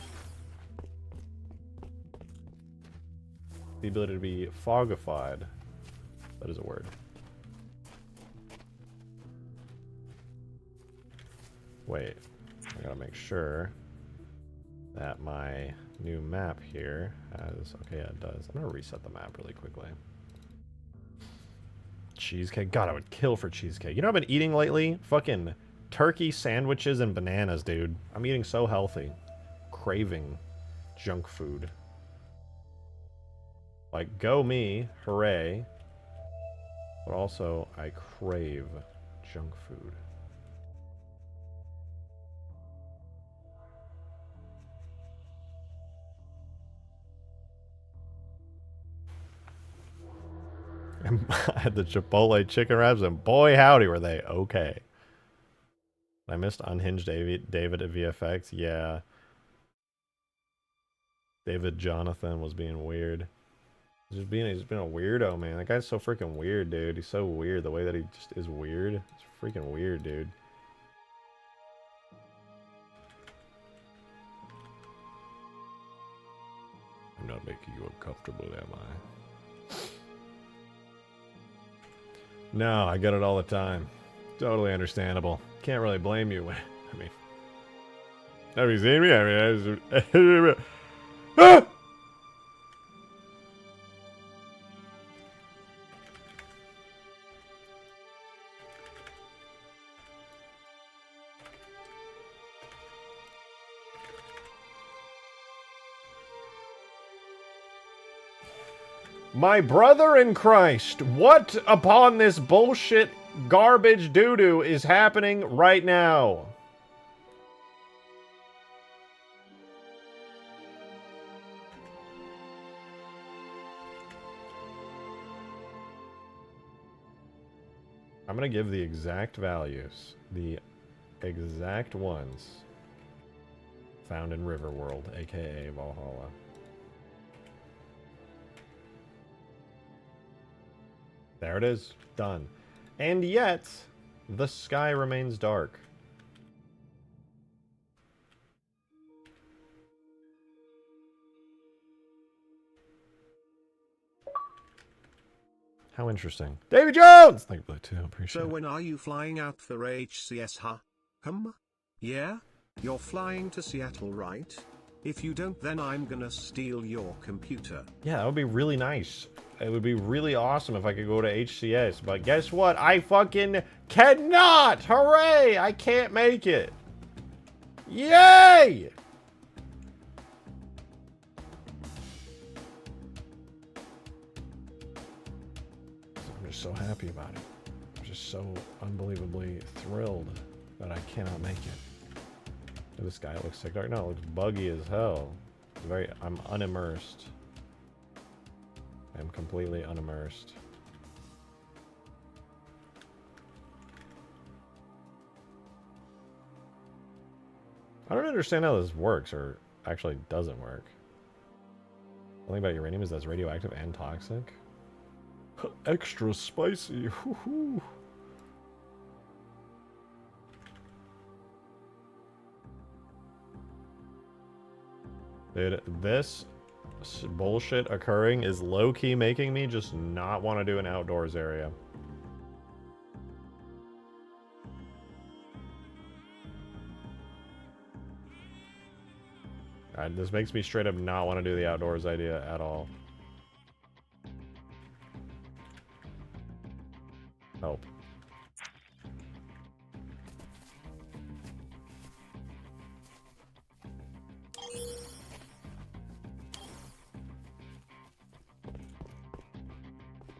the ability to be fogified. That is a word. Wait, I gotta make sure that my new map here has... Okay, yeah, it does. I'm gonna reset the map really quickly. Cheesecake. God, I would kill for cheesecake. You know what I've been eating lately? Fucking turkey sandwiches and bananas, dude. I'm eating so healthy. Craving junk food. Like, go me. Hooray. But also, I crave junk food. I had the Chipotle chicken wraps, and boy howdy were they okay. I missed Unhinged David at VFX. Yeah. David Jonathan was being weird. He's just being a weirdo, man. That guy's so freaking weird, dude. He's so weird. The way that he just is weird. It's freaking weird, dude. I'm not making you uncomfortable, am I? No, I get it all the time. Totally understandable. Can't really blame you. I mean, have you seen me? I mean, ah! My brother in Christ, what upon this bullshit garbage doo-doo is happening right now? I'm gonna give the exact values. The exact ones found in Riverworld, aka Valhalla. There it is. Done. And yet, the sky remains dark. How interesting. Davy Jones! Thank you, too. Appreciate it. So when are you flying out for HCS, huh? Yeah? You're flying to Seattle, right? If you don't, then I'm gonna steal your computer. Yeah, that would be really nice. It would be really awesome if I could go to HCS, but guess what? I fucking cannot! Hooray! I can't make it. Yay! I'm just so happy about it. I'm just so unbelievably thrilled that I cannot make it. This guy looks sick. No, it looks buggy as hell. It's I'm unimmersed. I'm completely unimmersed. I don't understand how this works, or actually doesn't work. The thing about uranium is that's radioactive and toxic. Extra spicy. Woohoo. Dude, this bullshit occurring is low-key making me just not want to do an outdoors area. This makes me straight up not want to do the outdoors idea at all. Help.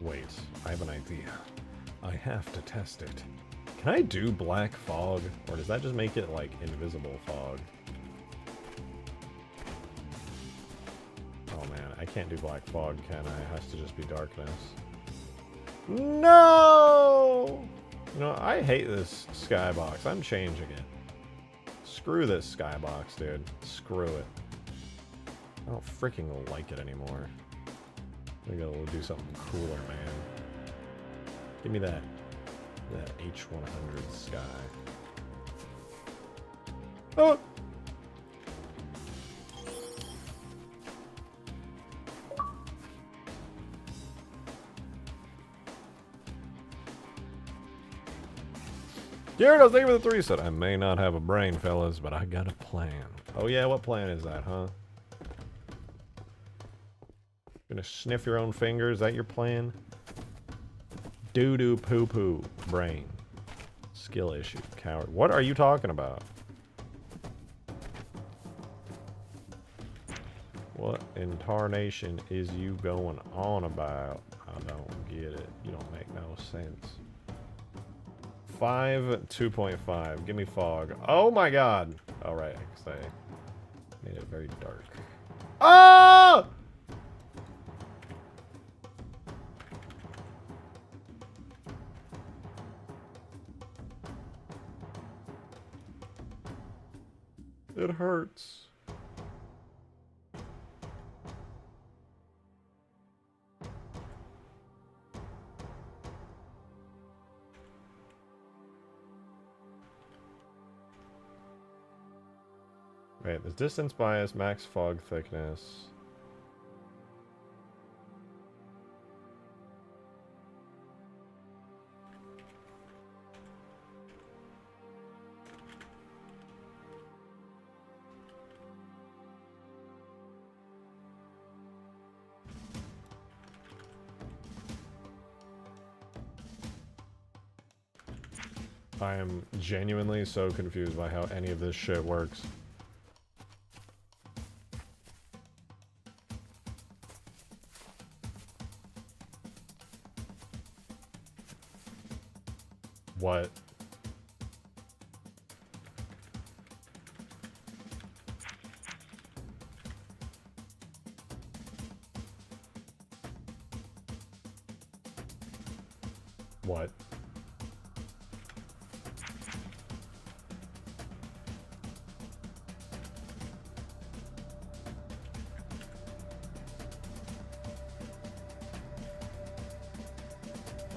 Wait, I have an idea. I have to test it. Can I do black fog? Or does that just make it like invisible fog? Oh man, I can't do black fog, can I? It has to just be darkness. No! You know, I hate this skybox. I'm changing it. Screw this skybox, dude. Screw it. I don't freaking like it anymore. I gotta do something cooler, man. Give me that H100 sky. Oh! Gyarados, thank you for the 3 set. I may not have a brain, fellas, but I got a plan. Oh yeah, what plan is that, huh? Gonna sniff your own fingers? Is that your plan? Doo-doo poo-poo brain. Skill issue. Coward. What are you talking about? What in tarnation is you going on about? I don't get it. You don't make no sense. 2.5. Give me fog. Oh my god. All right, because I made it very dark. Oh! It hurts. Wait, there's distance bias, max fog thickness. I am genuinely so confused by how any of this shit works. What? What?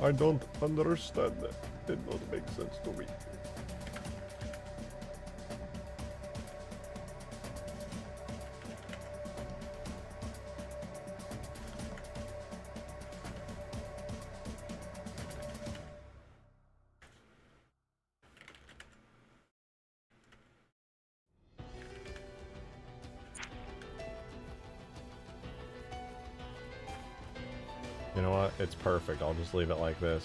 I don't understand that. It doesn't make sense to me. You know what? It's perfect. I'll just leave it like this.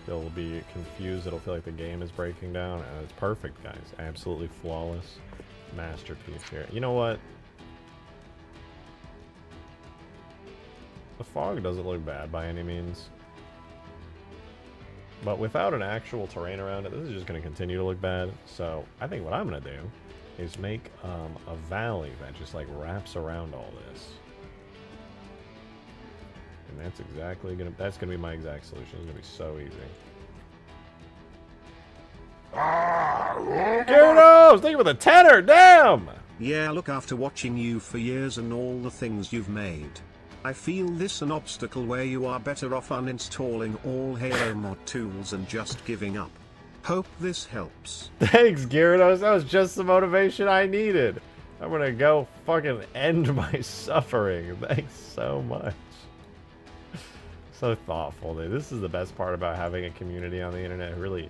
They'll be confused. It'll feel like the game is breaking down. And it's perfect, guys. Absolutely flawless masterpiece here. You know what? The fog doesn't look bad by any means. But without an actual terrain around it, this is just going to continue to look bad. So I think what I'm going to do is make a valley that just like wraps around all this. And that's exactly that's gonna be my exact solution. It's gonna be so easy. Gyarados! Thank you for the tenor! Damn! Yeah, look, after watching you for years and all the things you've made, I feel this an obstacle where you are better off uninstalling all Halo mod tools and just giving up. Hope this helps. Thanks, Gyarados. That was just the motivation I needed. I'm gonna go fucking end my suffering. Thanks so much. So thoughtful, dude. This is the best part about having a community on the internet who really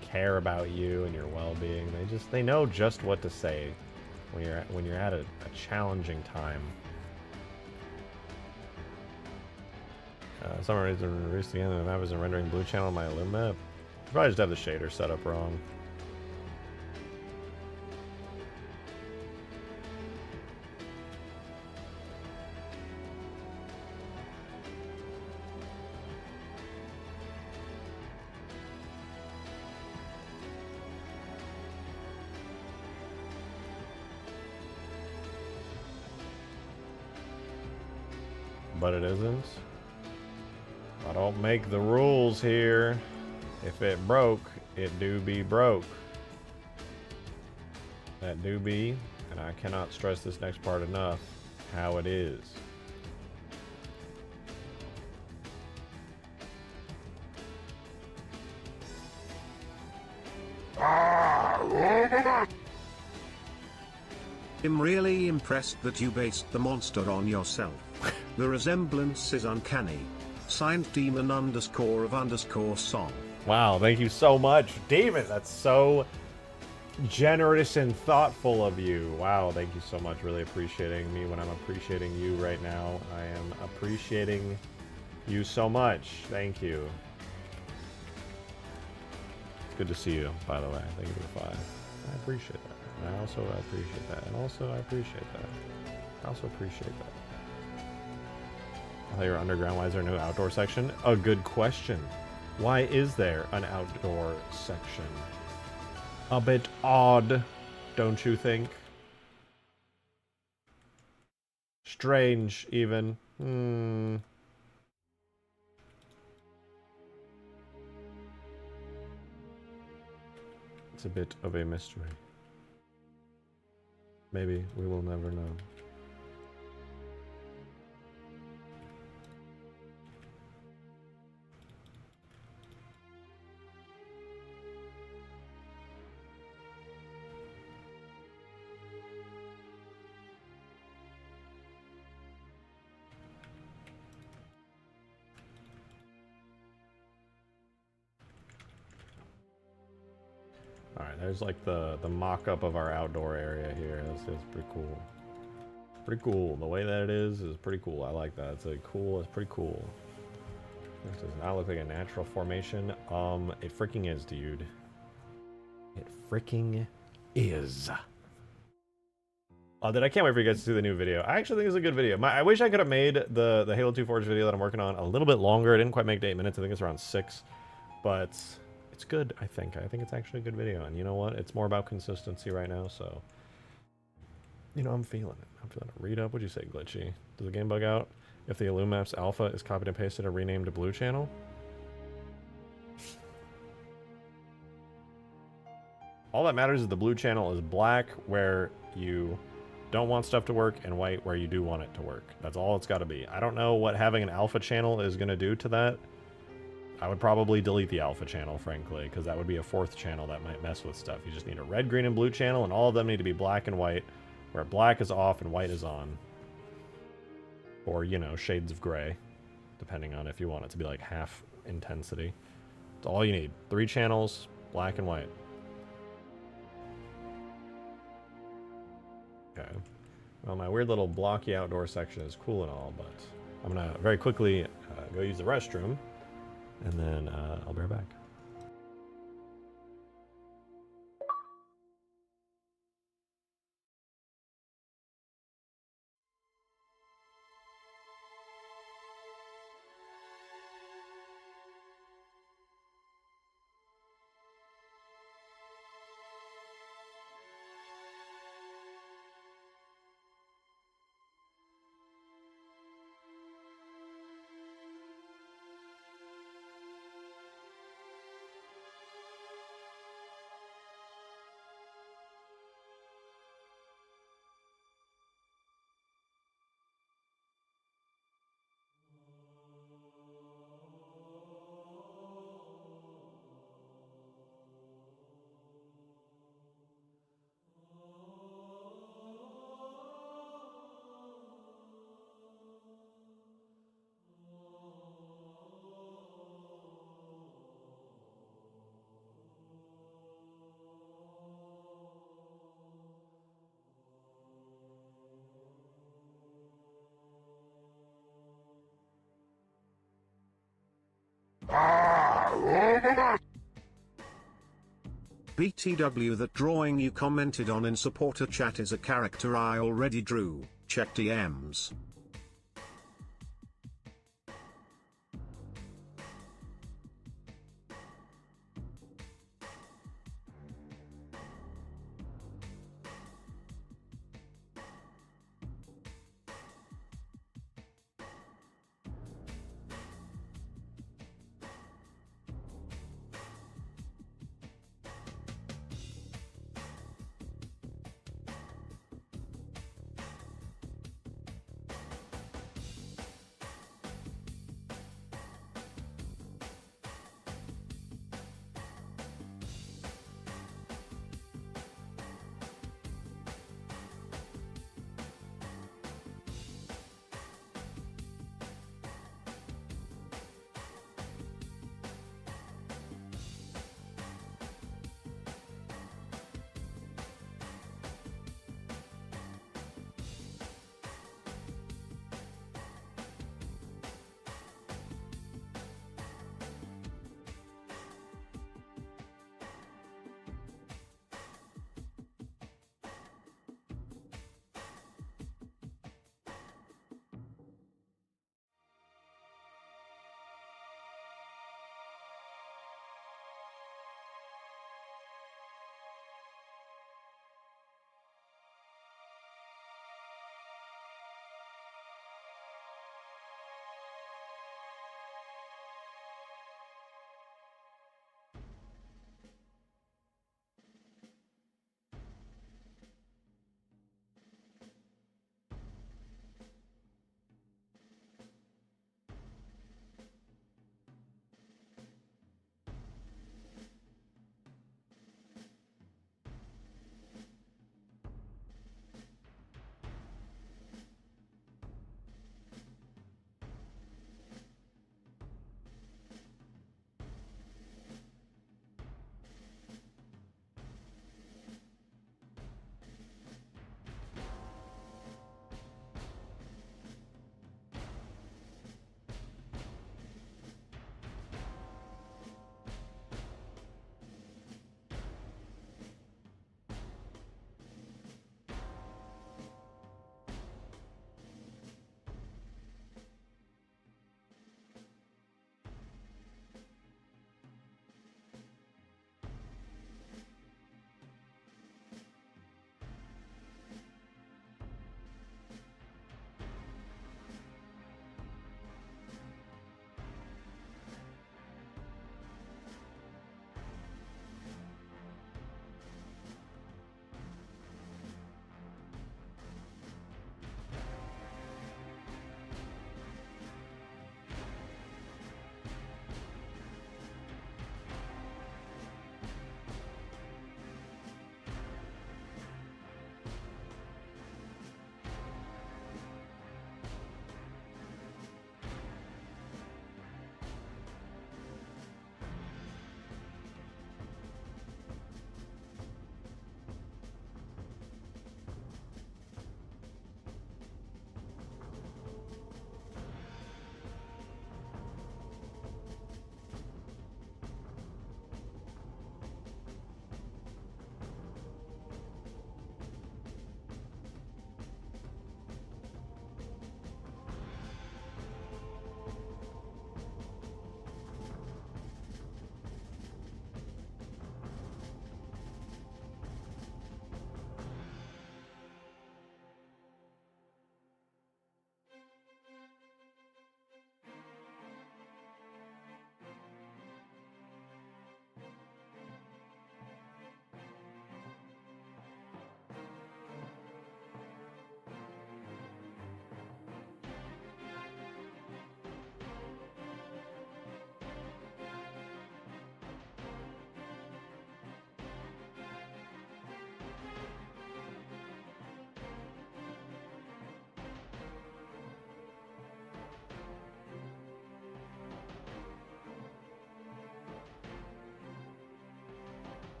care about you and your well-being. They know just what to say when you're at a challenging time. Some reason released again, and the map isn't rendering blue channel on my Illum map. Probably just have the shader set up wrong. But it isn't. I don't make the rules here. If it broke, it do be broke. That do be, and I cannot stress this next part enough, how it is. I'm really impressed that you based the monster on yourself. The resemblance is uncanny. Signed Demon _of_ song. Wow, thank you so much, Demon. That's so generous and thoughtful of you. Wow, thank you so much. Really appreciating me when I'm appreciating you right now. I am appreciating you so much. Thank you. It's good to see you, by the way. Thank you for the 5. I appreciate that. And I also appreciate that. And also I appreciate that. I also appreciate that. I thought you were underground. Why is there no outdoor section? A good question. Why is there an outdoor section? A bit odd, don't you think? Strange, even. It's a bit of a mystery. Maybe we will never know. Alright, there's like the mock-up of our outdoor area here. This is pretty cool. Pretty cool. The way that it is pretty cool. I like that. It's pretty cool. This does not look like a natural formation. It freaking is, dude. It freaking is. Dude, I can't wait for you guys to see the new video. I actually think it's a good video. I wish I could have made the Halo 2 Forge video that I'm working on a little bit longer. I didn't quite make it 8 minutes. I think it's around 6. But it's good, I think. I think it's actually a good video. And you know what? It's more about consistency right now, so... You know, I'm feeling it. I'm feeling it. Read up. What'd you say, Glitchy? Does the game bug out if the Illumaps alpha is copied and pasted or renamed to blue channel? All that matters is the blue channel is black where you don't want stuff to work and white where you do want it to work. That's all it's got to be. I don't know what having an alpha channel is going to do to that. I would probably delete the alpha channel, frankly, because that would be a fourth channel that might mess with stuff. You just need a red, green, and blue channel, and all of them need to be black and white, where black is off and white is on. Or, you know, shades of gray, depending on if you want it to be like half intensity. That's all you need. 3 channels, black and white. Okay. Well, my weird little blocky outdoor section is cool and all, but I'm going to very quickly go use the restroom, and then I'll be right back. BTW, that drawing you commented on in supporter chat is a character I already drew. Check DMs.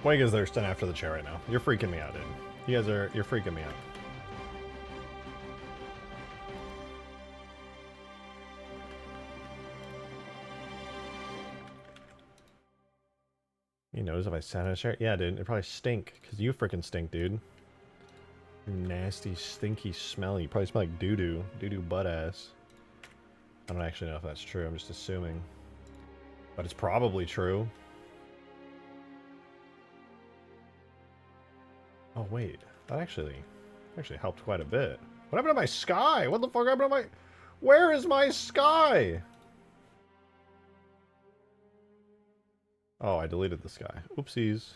Why are you guys there standing after the chair right now? You're freaking me out, dude. You're freaking me out. You notice if I sat in a chair? Yeah, dude, it'd probably stink, because you freaking stink, dude. You nasty, stinky, smelly. You probably smell like doo-doo. Doo-doo butt ass. I don't actually know if that's true, I'm just assuming. But it's probably true. Oh, wait. That actually helped quite a bit. What happened to my sky? What the fuck happened to my... Where is my sky? Oh, I deleted the sky. Oopsies.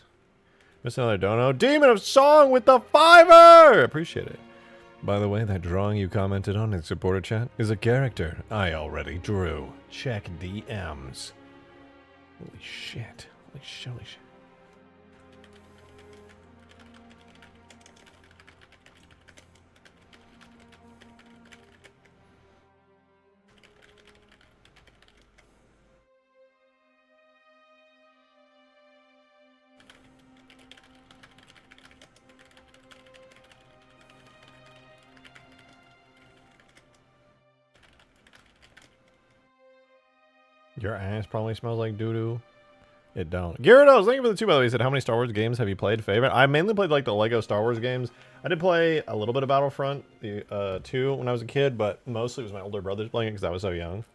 Missed another dono. Demon of Song with the $5! Appreciate it. By the way, that drawing you commented on in supporter chat is a character I already drew. Check DMs. Holy shit. Holy shit. Holy shit. Your ass probably smells like doo-doo. It don't. Gyarados, thank you for the 2, by the way. He said, how many Star Wars games have you played? Favorite? I mainly played, like, the Lego Star Wars games. I did play a little bit of Battlefront 2 when I was a kid, but mostly it was my older brothers playing it because I was so young.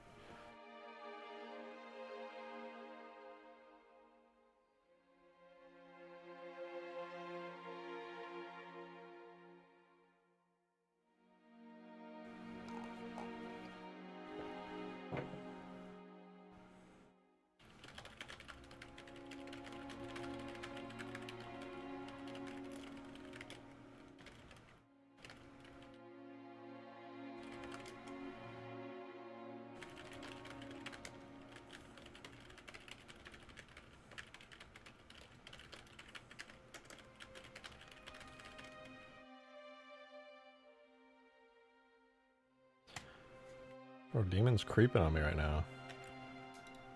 Bro, Demon's creeping on me right now.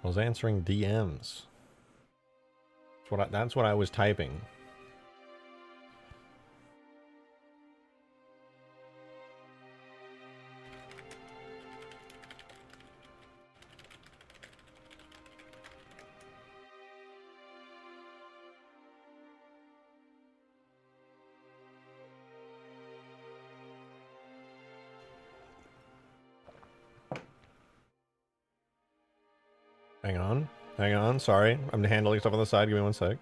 I was answering DMs. That's what I was typing. Hang on, sorry. I'm handling stuff on the side, give me 1 sec.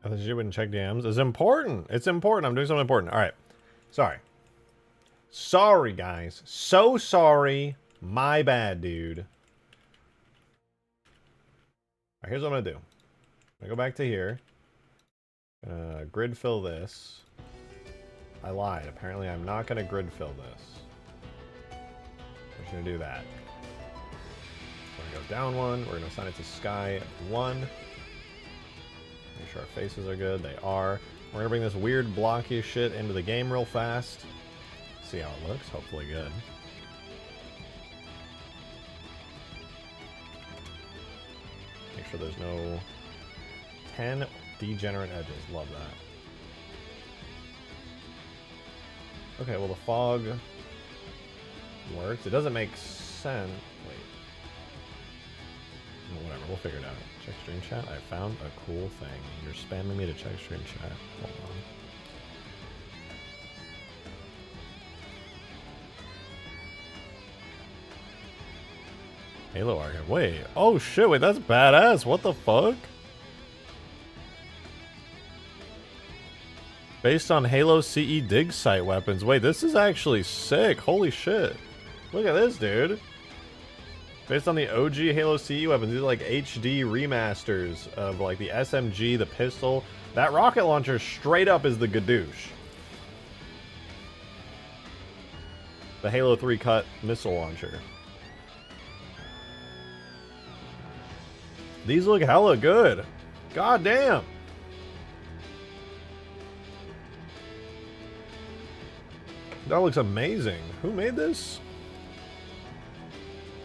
I thought you wouldn't check DMs. It's important. It's important. I'm doing something important. All right. Sorry. Sorry, guys. So sorry. My bad, dude. All right, here's what I'm going to do. I'm going to go back to here. Grid fill this. I lied. Apparently, I'm not going to grid fill this. I'm just going to do that. We're going to go down 1. We're going to assign it to sky 1. Make sure our faces are good. They are. We're gonna bring this weird blocky shit into the game real fast. See how it looks. Hopefully good. Make sure there's no 10 degenerate edges. Love that. Okay, well the fog works. It doesn't make sense. Wait. Whatever, we'll figure it out. Check stream chat. I found a cool thing. You're spamming me to check stream chat. Hold on. Halo Archive. Wait. Oh shit, wait, that's badass. What the fuck? Based on Halo CE dig site weapons. Wait, this is actually sick. Holy shit. Look at this, dude. Based on the OG Halo CE weapons. These are like HD remasters of like the SMG, the pistol. That rocket launcher straight up is the Gadoosh. The Halo 3 cut missile launcher. These look hella good. God damn. That looks amazing. Who made this?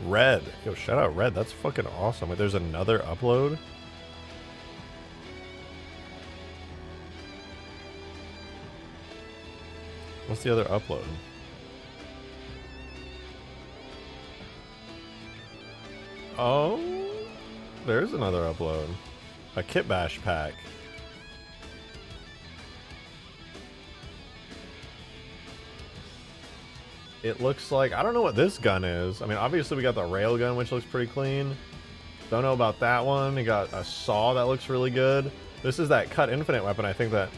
Red. Yo, shout out Red. That's fucking awesome. Wait, there's another upload? What's the other upload? Oh, there's another upload. A kit bash pack. It looks like, I don't know what this gun is. I mean, obviously we got the rail gun, which looks pretty clean. Don't know about that one. We got a saw that looks really good. This is that cut infinite weapon, I think, that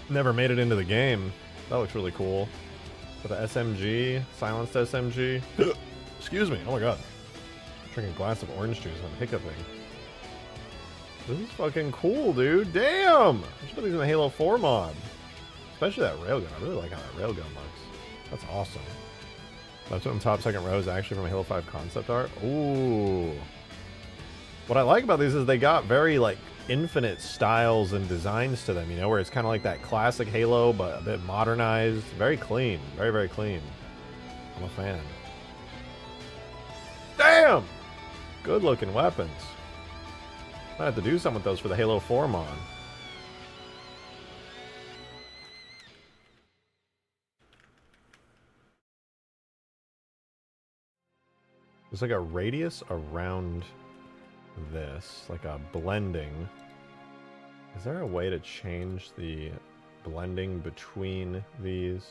never made it into the game. That looks really cool. With the SMG, silenced SMG. Excuse me, oh my god. I'm drinking a glass of orange juice, I'm hiccuping. This is fucking cool, dude. Damn! I should put these in the Halo 4 mod. Especially that railgun. I really like how that railgun looks. That's awesome. That's what in top second row is actually from a Halo 5 concept art. Ooh. What I like about these is they got very, like, infinite styles and designs to them, you know, where it's kind of like that classic Halo, but a bit modernized. Very clean. Very, very clean. I'm a fan. Damn! Good looking weapons. I have to do something with those for the Halo 4 mod. There's like a radius around this, like a blending. Is there a way to change the blending between these?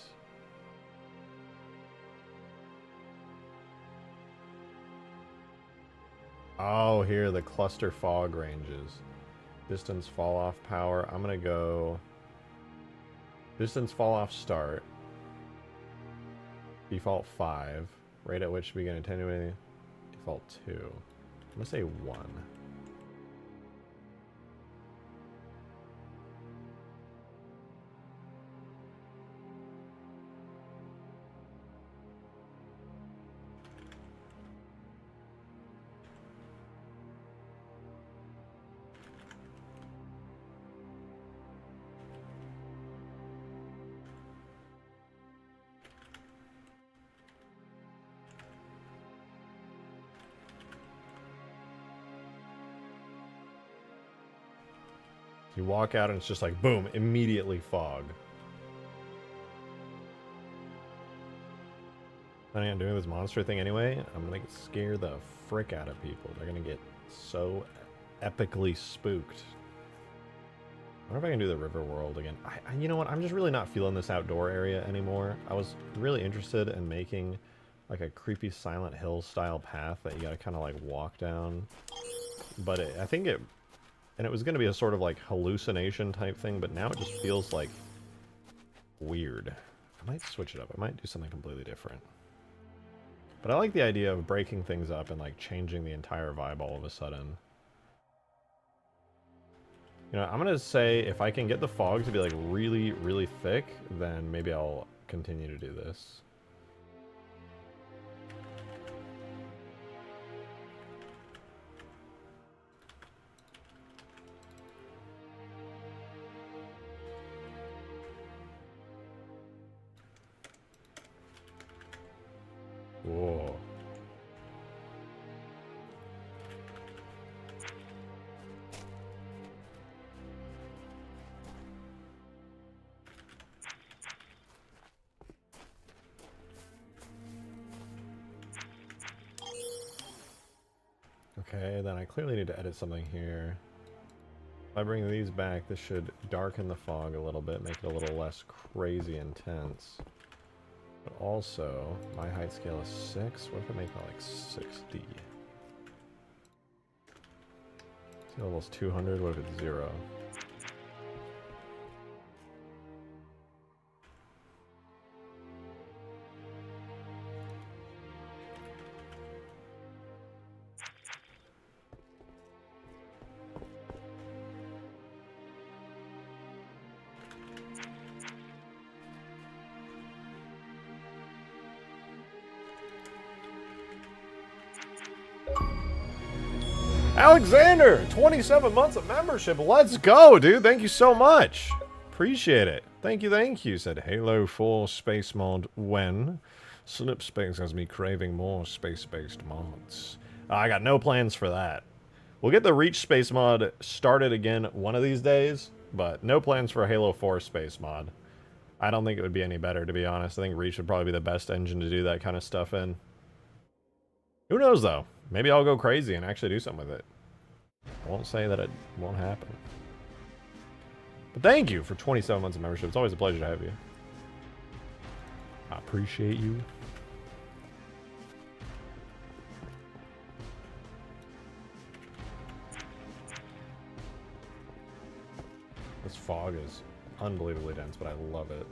Oh, here, the cluster fog ranges. Distance fall off power. I'm gonna go distance fall off start. Default 5. Rate at which begin attenuating. Default 2. I'm gonna say 1. You walk out and it's just like, boom, immediately fog. Planning on doing this monster thing anyway, I'm gonna scare the frick out of people. They're gonna get so epically spooked. I wonder if I can do the river world again. You know what, I'm just really not feeling this outdoor area anymore. I was really interested in making like a creepy Silent Hill style path that you gotta kind of like walk down. But I think it... And it was going to be a sort of like hallucination type thing, but now it just feels like weird. I might switch it up. I might do something completely different. But I like the idea of breaking things up and like changing the entire vibe all of a sudden. You know, I'm going to say if I can get the fog to be like really, really thick, then maybe I'll continue to do this. Whoa. Okay, then I clearly need to edit something here. If I bring these back, this should darken the fog a little bit, make it a little less crazy intense. But also, my height scale is 6. What if I make that like 60? Sea level's 200, what if it's 0? Alexander, 27 months of membership. Let's go, dude. Thank you so much. Appreciate it. Thank you, thank you. Said Halo 4 space mod when? Slip space has me craving more space-based mods. I got no plans for that. We'll get the Reach space mod started again one of these days, but no plans for a Halo 4 space mod. I don't think it would be any better, to be honest. I think Reach would probably be the best engine to do that kind of stuff in. Who knows, though? Maybe I'll go crazy and actually do something with it. I won't say that it won't happen. But thank you for 27 months of membership. It's always a pleasure to have you. I appreciate you. This fog is unbelievably dense, but I love it.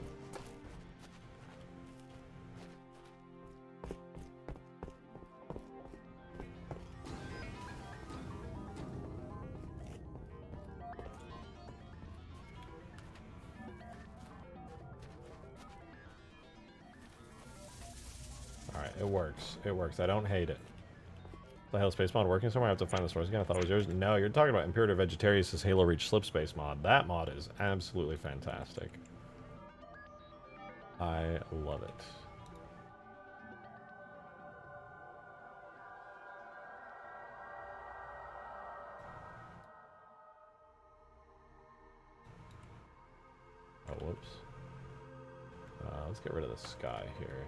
Alright, it works. It works. I don't hate it. The Halo Space mod working somewhere? I have to find the source again. I thought it was yours. No, you're talking about Imperative Vegetarius' Halo Reach Slip Space mod. That mod is absolutely fantastic. I love it. Oh, whoops. Let's get rid of the sky here.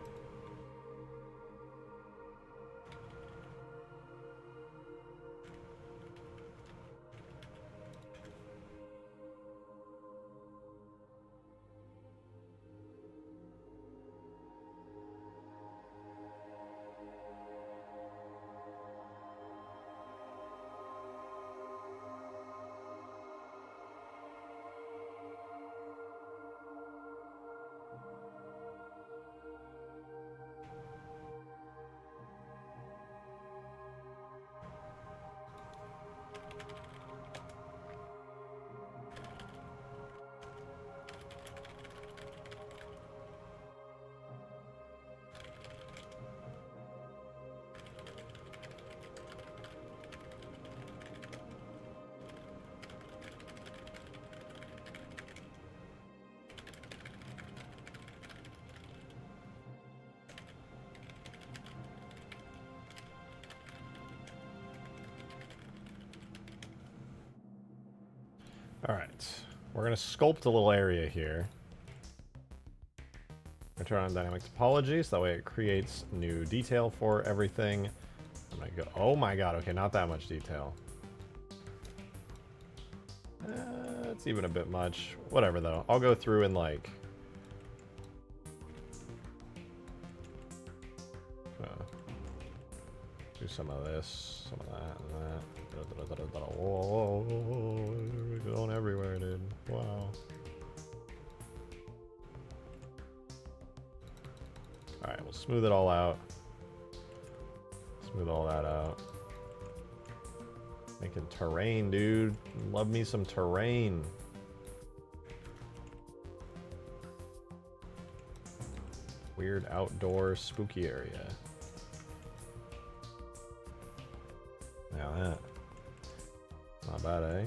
Alright, we're going to sculpt a little area here. I'm going to turn on dynamic topology, so that way it creates new detail for everything. I'm going to go, oh my god, okay, not that much detail. It's even a bit much. Whatever, though. I'll go through and, like... do some of this, some of that, and that. Whoa, we're going everywhere, dude. Wow. Alright, we'll smooth it all out. Smooth all that out. Making terrain, dude. Love me some terrain. Weird outdoor spooky area. Now that. Not bad, eh?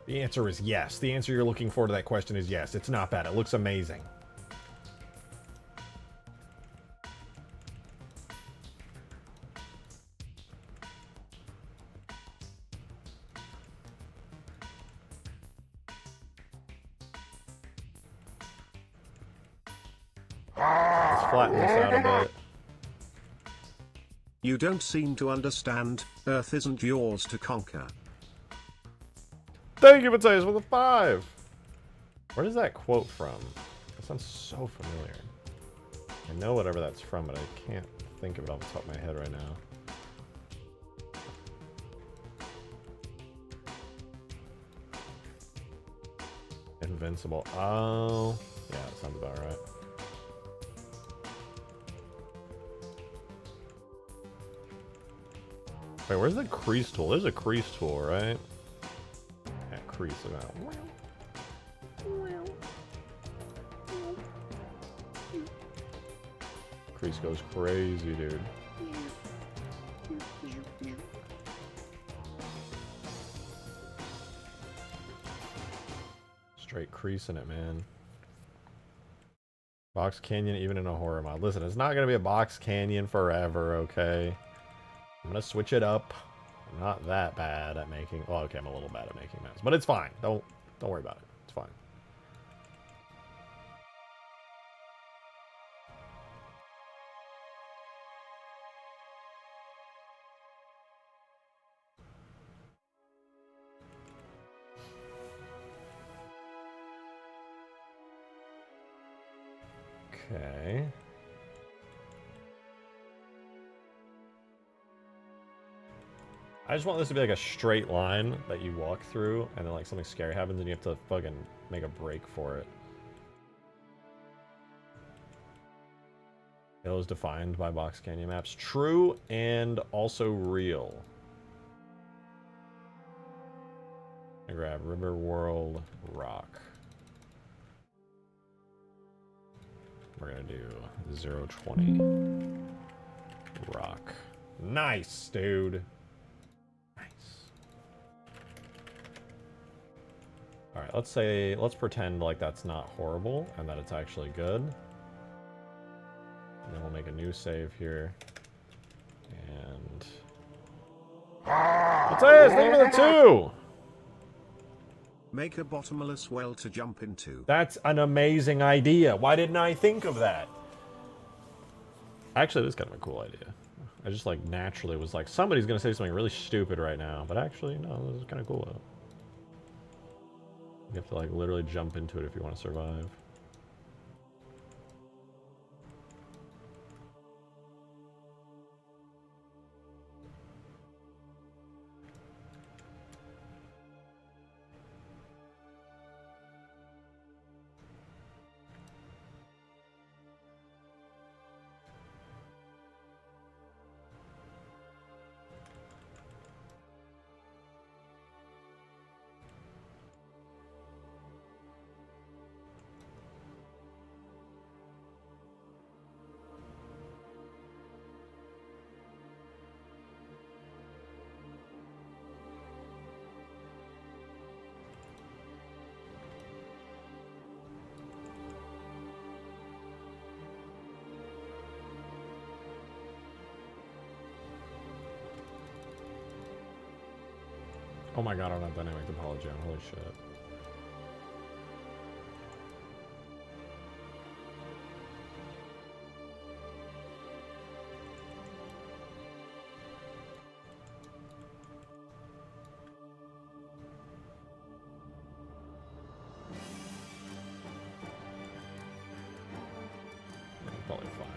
The answer is yes. The answer you're looking for to that question is yes. It's not bad. It looks amazing. Let's flatten this out a bit. You don't seem to understand. Earth isn't yours to conquer. Thank you, Matthias, for the 5. Where does that quote from? That sounds so familiar. I know whatever that's from, but I can't think of it off the top of my head right now. Invincible. Oh, yeah, that sounds about right. Wait, where's the crease tool? There's a crease tool, right? Yeah, crease. Look at that. Crease goes crazy, dude. Straight creasing it, man. Box Canyon even in a horror mod. Listen, it's not going to be a Box Canyon forever, okay? I'm going to switch it up. I'm not that bad at making... Well, okay, I'm a little bad at making maps. But it's fine. Don't worry about it. It's fine. Okay. I just want this to be like a straight line that you walk through, and then like something scary happens and you have to fucking make a break for it. It was defined by Box Canyon maps. True and also real. I grab River World Rock. We're gonna do 020 Rock. Nice, dude. Nice. All right, let's pretend like that's not horrible and that it's actually good. And then we'll make a new save here. And what's this? Thank you for the 2. Make a bottomless well to jump into. That's an amazing idea. Why didn't I think of that? Actually, this is kind of a cool idea. I just like naturally was like, somebody's gonna say something really stupid right now, but actually, no, this is kind of cool. You have to like literally jump into it if you want to survive. Oh my god, I don't have dynamic topology on. Holy shit. Yeah, probably fine.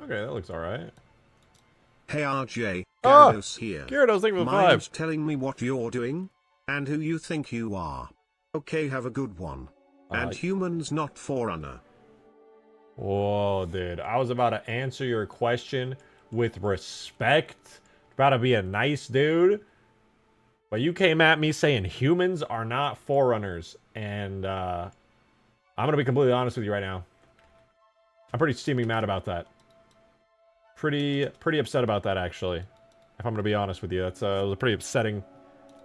Okay, that looks alright. Hey RJ, Ah! Gyarados here. Gyarados, thank you for the Mind 5. telling me what you're doing? And who you think you are? Okay, have a good one. And humans not Forerunner. Whoa, dude. I was about to answer your question with respect. About to be a nice dude. But you came at me saying humans are not Forerunners. And, I'm gonna be completely honest with you right now. I'm pretty steaming mad about that. Pretty upset about that, actually. If I'm gonna be honest with you. That's was a pretty upsetting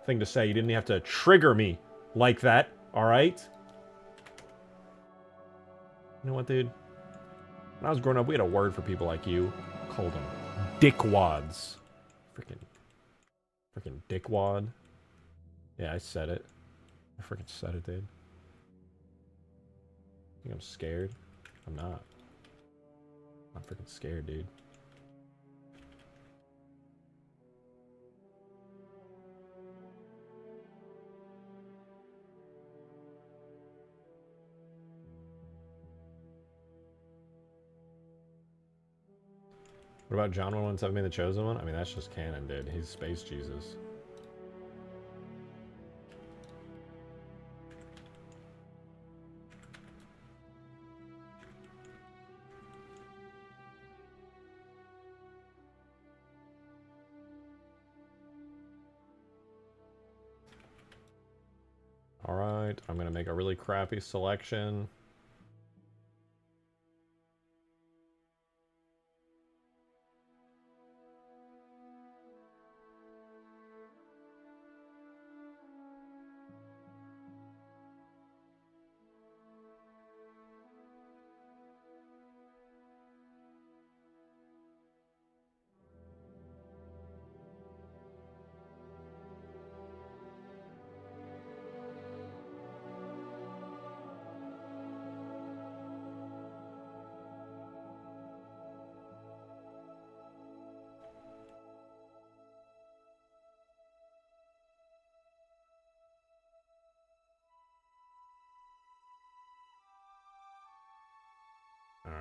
thing to say. You didn't have to trigger me like that, alright? You know what, dude? When I was growing up, we had a word for people like you. Called them dickwads. Freaking dickwad. Yeah, I said it. I freaking said it, dude. Think I'm scared? I'm not. I'm freaking scared, dude. What about John 117 being the chosen one? I mean, that's just canon, dude. He's Space Jesus. Alright, I'm gonna make a really crappy selection.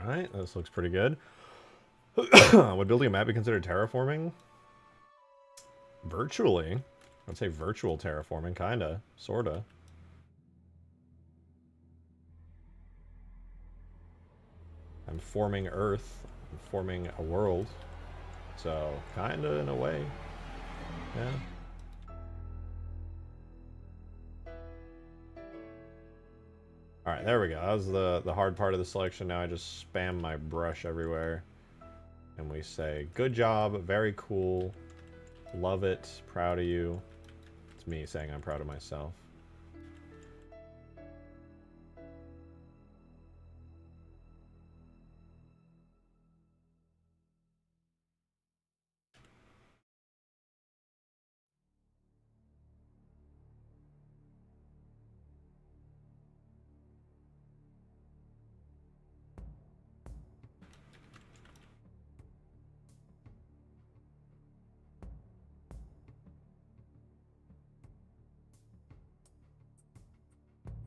Alright, this looks pretty good. Would building a map be considered terraforming? Virtually. I'd say virtual terraforming, kinda. Sorta. I'm forming Earth. I'm forming a world. So, kinda in a way. Yeah. Alright, there we go. That was the hard part of the selection. Now I just spam my brush everywhere. And we say, good job, very cool, love it, proud of you. It's me saying I'm proud of myself.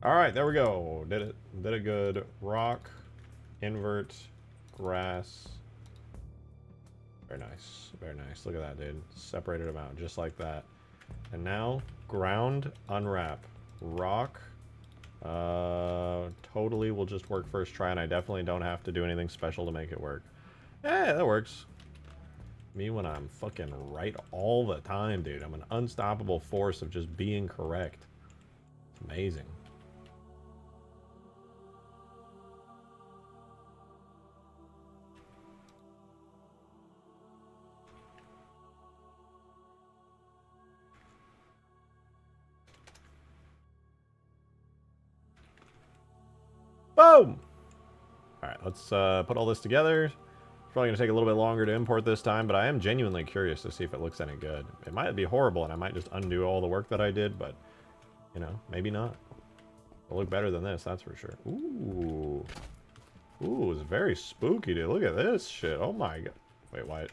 Alright, there we go. Did it. Did it good. Rock, invert, grass. Very nice. Very nice. Look at that, dude. Separated them out just like that. And now, ground, unwrap. Rock, totally will just work first try, and I definitely don't have to do anything special to make it work. Yeah, that works. Me when I'm fucking right all the time, dude. I'm an unstoppable force of just being correct. It's amazing. Boom! Alright, let's put all this together. It's probably going to take a little bit longer to import this time, but I am genuinely curious to see if it looks any good. It might be horrible, and I might just undo all the work that I did, but, you know, maybe not. It'll look better than this, that's for sure. Ooh. Ooh, it's very spooky, dude. Look at this shit. Oh my god. Wait, why?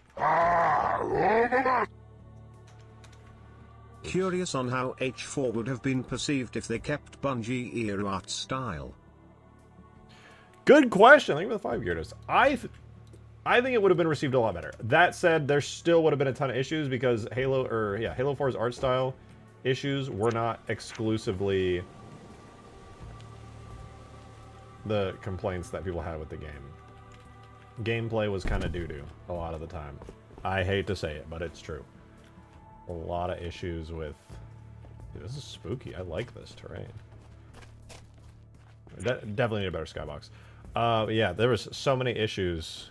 Curious on how H4 would have been perceived if they kept Bungie era art style. Good question. Thank you for the 5 years. I think it would have been received a lot better. That said, there still would have been a ton of issues because Halo 4's art style issues were not exclusively the complaints that people had with the game. Gameplay was kind of doo-doo a lot of the time. I hate to say it, but it's true. A lot of issues with... Dude, this is spooky. I like this terrain. Definitely need a better skybox. Yeah, there was so many issues.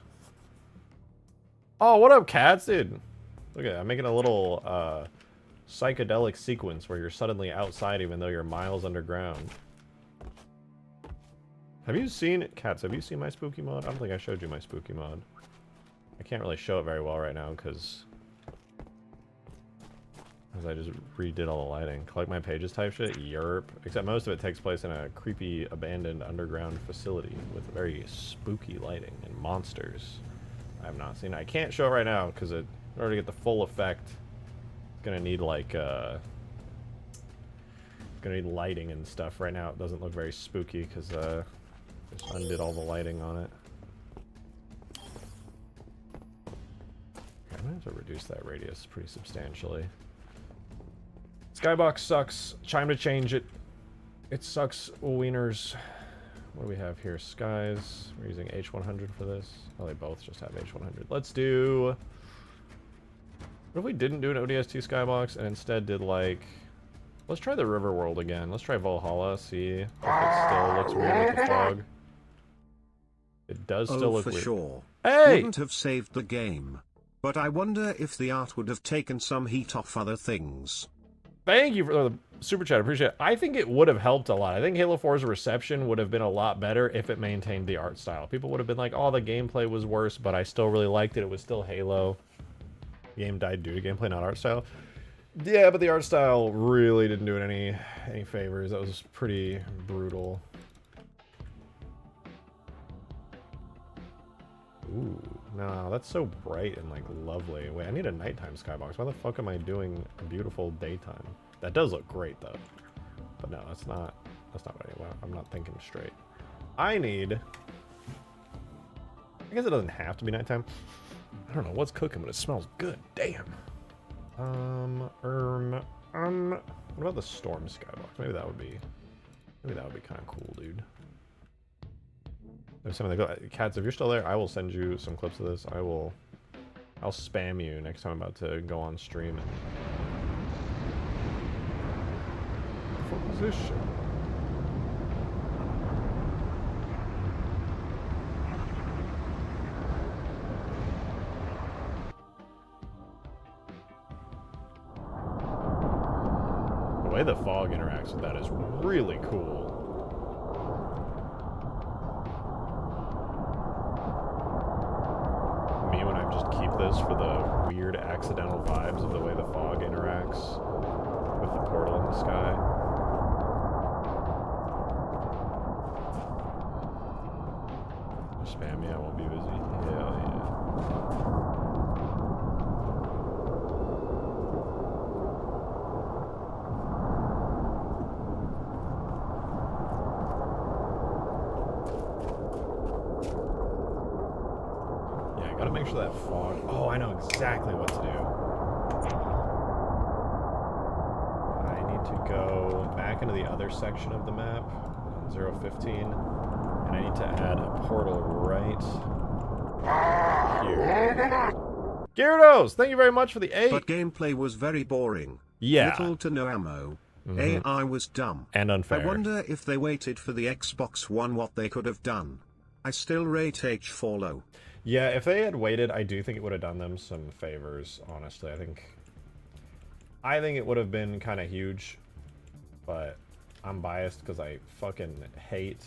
Oh, what up, cats, dude? Look at that. I'm making a little psychedelic sequence where you're suddenly outside even though you're miles underground. Have you seen... Cats, have you seen my spooky mod? I don't think I showed you my spooky mod. I can't really show it very well right now because I just redid all the lighting. Collect my pages type shit? Yerp. Except most of it takes place in a creepy, abandoned underground facility with very spooky lighting and monsters. I have not seen it. I can't show it right now because in order to get the full effect, it's gonna need like it's gonna need lighting and stuff. Right now it doesn't look very spooky because just undid all the lighting on it. I'm gonna have to reduce that radius pretty substantially. Skybox sucks. Time to change it. It sucks, wieners. What do we have here? Skies. We're using H100 for this. Oh, they both just have H100. Let's do... What if we didn't do an ODST skybox and instead did like... Let's try the river world again. Let's try Valhalla, see if it still looks weird with the fog. It does still look for weird. Sure. Hey! Wouldn't have saved the game. But I wonder if the art would have taken some heat off other things. Thank you for the super chat. Appreciate it. I think it would have helped a lot. I think Halo 4's reception would have been a lot better if it maintained the art style. People would have been like, oh, the gameplay was worse, but I still really liked it. It was still Halo. The game died due to gameplay, not art style. Yeah, but the art style really didn't do it any favors. That was pretty brutal. Ooh, no, that's so bright and like lovely. Wait, I need a nighttime skybox. Why the fuck am I doing a beautiful daytime? That does look great though. But no, that's not what I want. I'm not thinking straight. I need, I guess it doesn't have to be nighttime. I don't know what's cooking, but it smells good. Damn. What about the storm skybox? Maybe that would be kind of cool, dude. There's something like, Cats, if you're still there, I will send you some clips of this. I'll spam you next time I'm about to go on stream and for position. The way the fog interacts with that is really cool. Me when I just keep this for the weird accidental vibes of the way the fog interacts with the portal in the sky. Spam me, I won't be busy. Hell yeah. Gotta make sure that fog... Oh, I know exactly what to do. I need to go back into the other section of the map, 015, and I need to add a portal right here. Gyarados, thank you very much for the 8. But gameplay was very boring. Yeah. Little to no ammo. AI was dumb. And unfair. I wonder if they waited for the Xbox One what they could have done. I still rate H4 low. Yeah, if they had waited, I do think it would have done them some favors, honestly. I think it would have been kind of huge, but I'm biased because I fucking hate...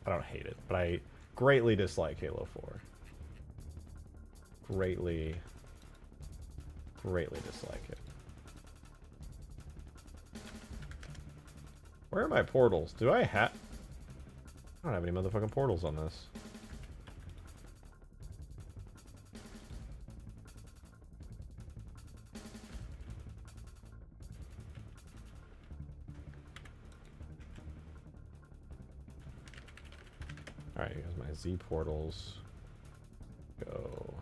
I don't hate it, but I greatly dislike Halo 4. Greatly dislike it. Where are my portals? Do I have... I don't have any motherfucking portals on this. Alright, here's my Z portals. Go.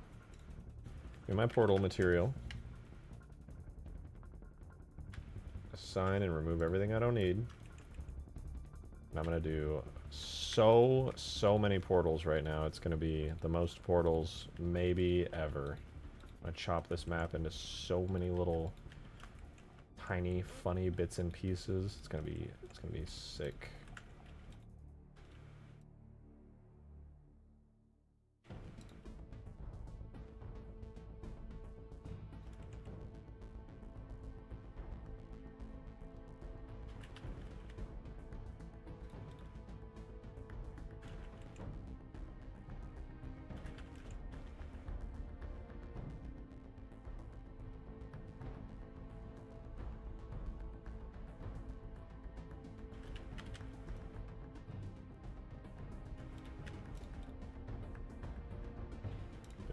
Get my portal material. Assign and remove everything I don't need. And I'm gonna do so many portals right now. It's gonna be the most portals maybe ever. I'm gonna chop this map into so many little tiny funny bits and pieces. It's gonna be sick.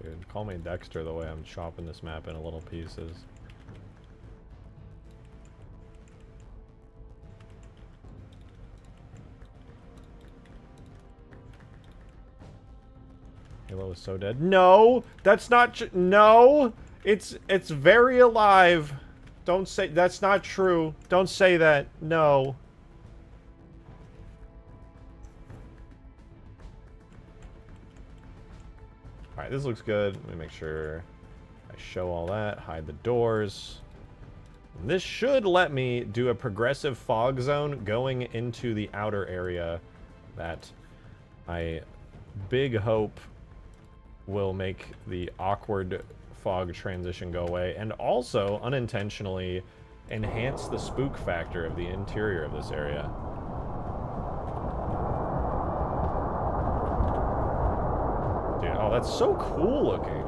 Dude, call me Dexter the way I'm chopping this map into little pieces. Halo is so dead. No! That's not no! It's very alive. Don't say that's not true. Don't say that. No. Alright, this looks good. Let me make sure I show all that. Hide the doors. This should let me do a progressive fog zone going into the outer area that I big hope will make the awkward fog transition go away, and also unintentionally enhance the spook factor of the interior of this area. Dude, oh, that's so cool looking.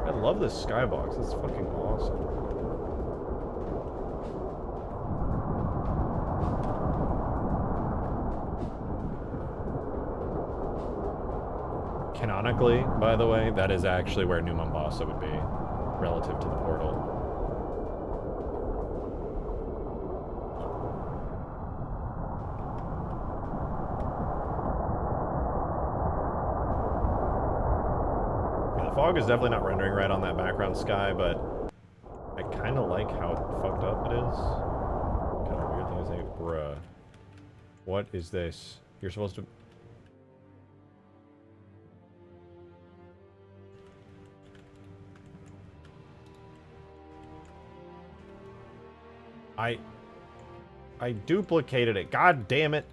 I love this skybox. It's fucking awesome. Canonically, by the way, that is actually where New Mombasa would be, relative to the portal. Yeah, the fog is definitely not rendering right on that background sky, but I kind of like how fucked up it is. Kind of weird thing to say, bruh. What is this? You're supposed to... I duplicated it. God damn it.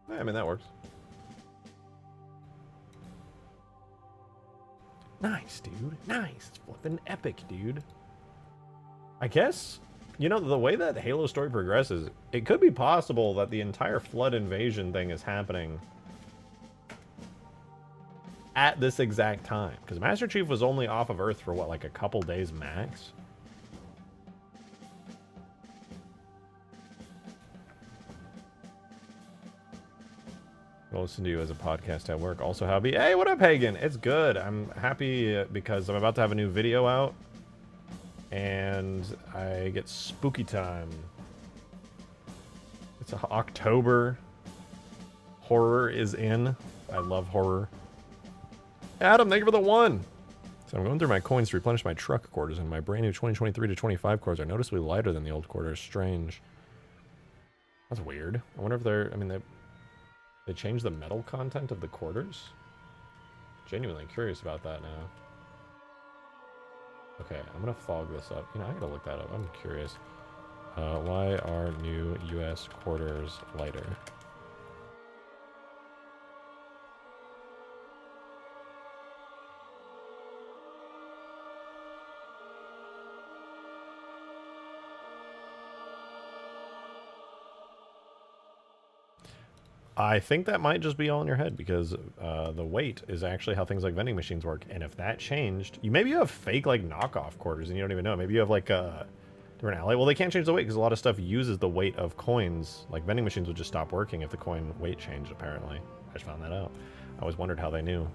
I mean, that works. Nice, dude. Nice. It's flipping epic, dude. I guess, you know, the way that Halo story progresses, it could be possible that the entire flood invasion thing is happening at this exact time. Because Master Chief was only off of Earth for, what, like a couple days max? I'll listen to you as a podcast at work. Also, Hobby. Hey, what up, Hagen? It's good. I'm happy because I'm about to have a new video out. And I get spooky time. It's October. Horror is in. I love horror. Adam, thank you for the 1. So I'm going through my coins to replenish my truck quarters, and my brand new 2023 to 25 quarters are noticeably lighter than the old quarters. Strange. That's weird. I wonder if they're... I mean, they changed the metal content of the quarters? Genuinely curious about that now. Okay, I'm gonna fog this up. You know, I gotta look that up. I'm curious. Why are new US quarters lighter? I think that might just be all in your head, because the weight is actually how things like vending machines work. And if that changed, maybe you have fake like knockoff quarters and you don't even know. Maybe you have like a different alley. Well, they can't change the weight because a lot of stuff uses the weight of coins. Like vending machines would just stop working if the coin weight changed, apparently. I just found that out. I always wondered how they knew.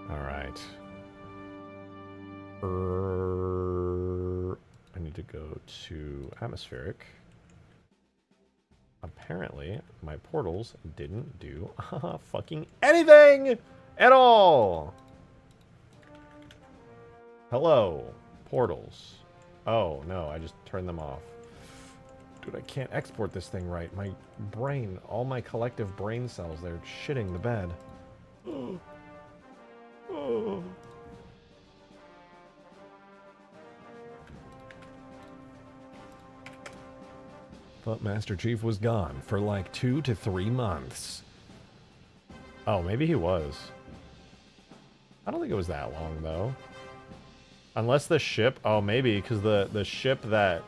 All right. I need to go to atmospheric. Apparently, my portals didn't do fucking anything at all. Hello, portals. Oh, no, I just turned them off. Dude, I can't export this thing right. My brain, all my collective brain cells, they're shitting the bed. Oh. Thought Master Chief was gone for like 2 to 3 months. Oh, maybe he was. I don't think it was that long, though. Unless the ship... Oh, maybe, because the ship that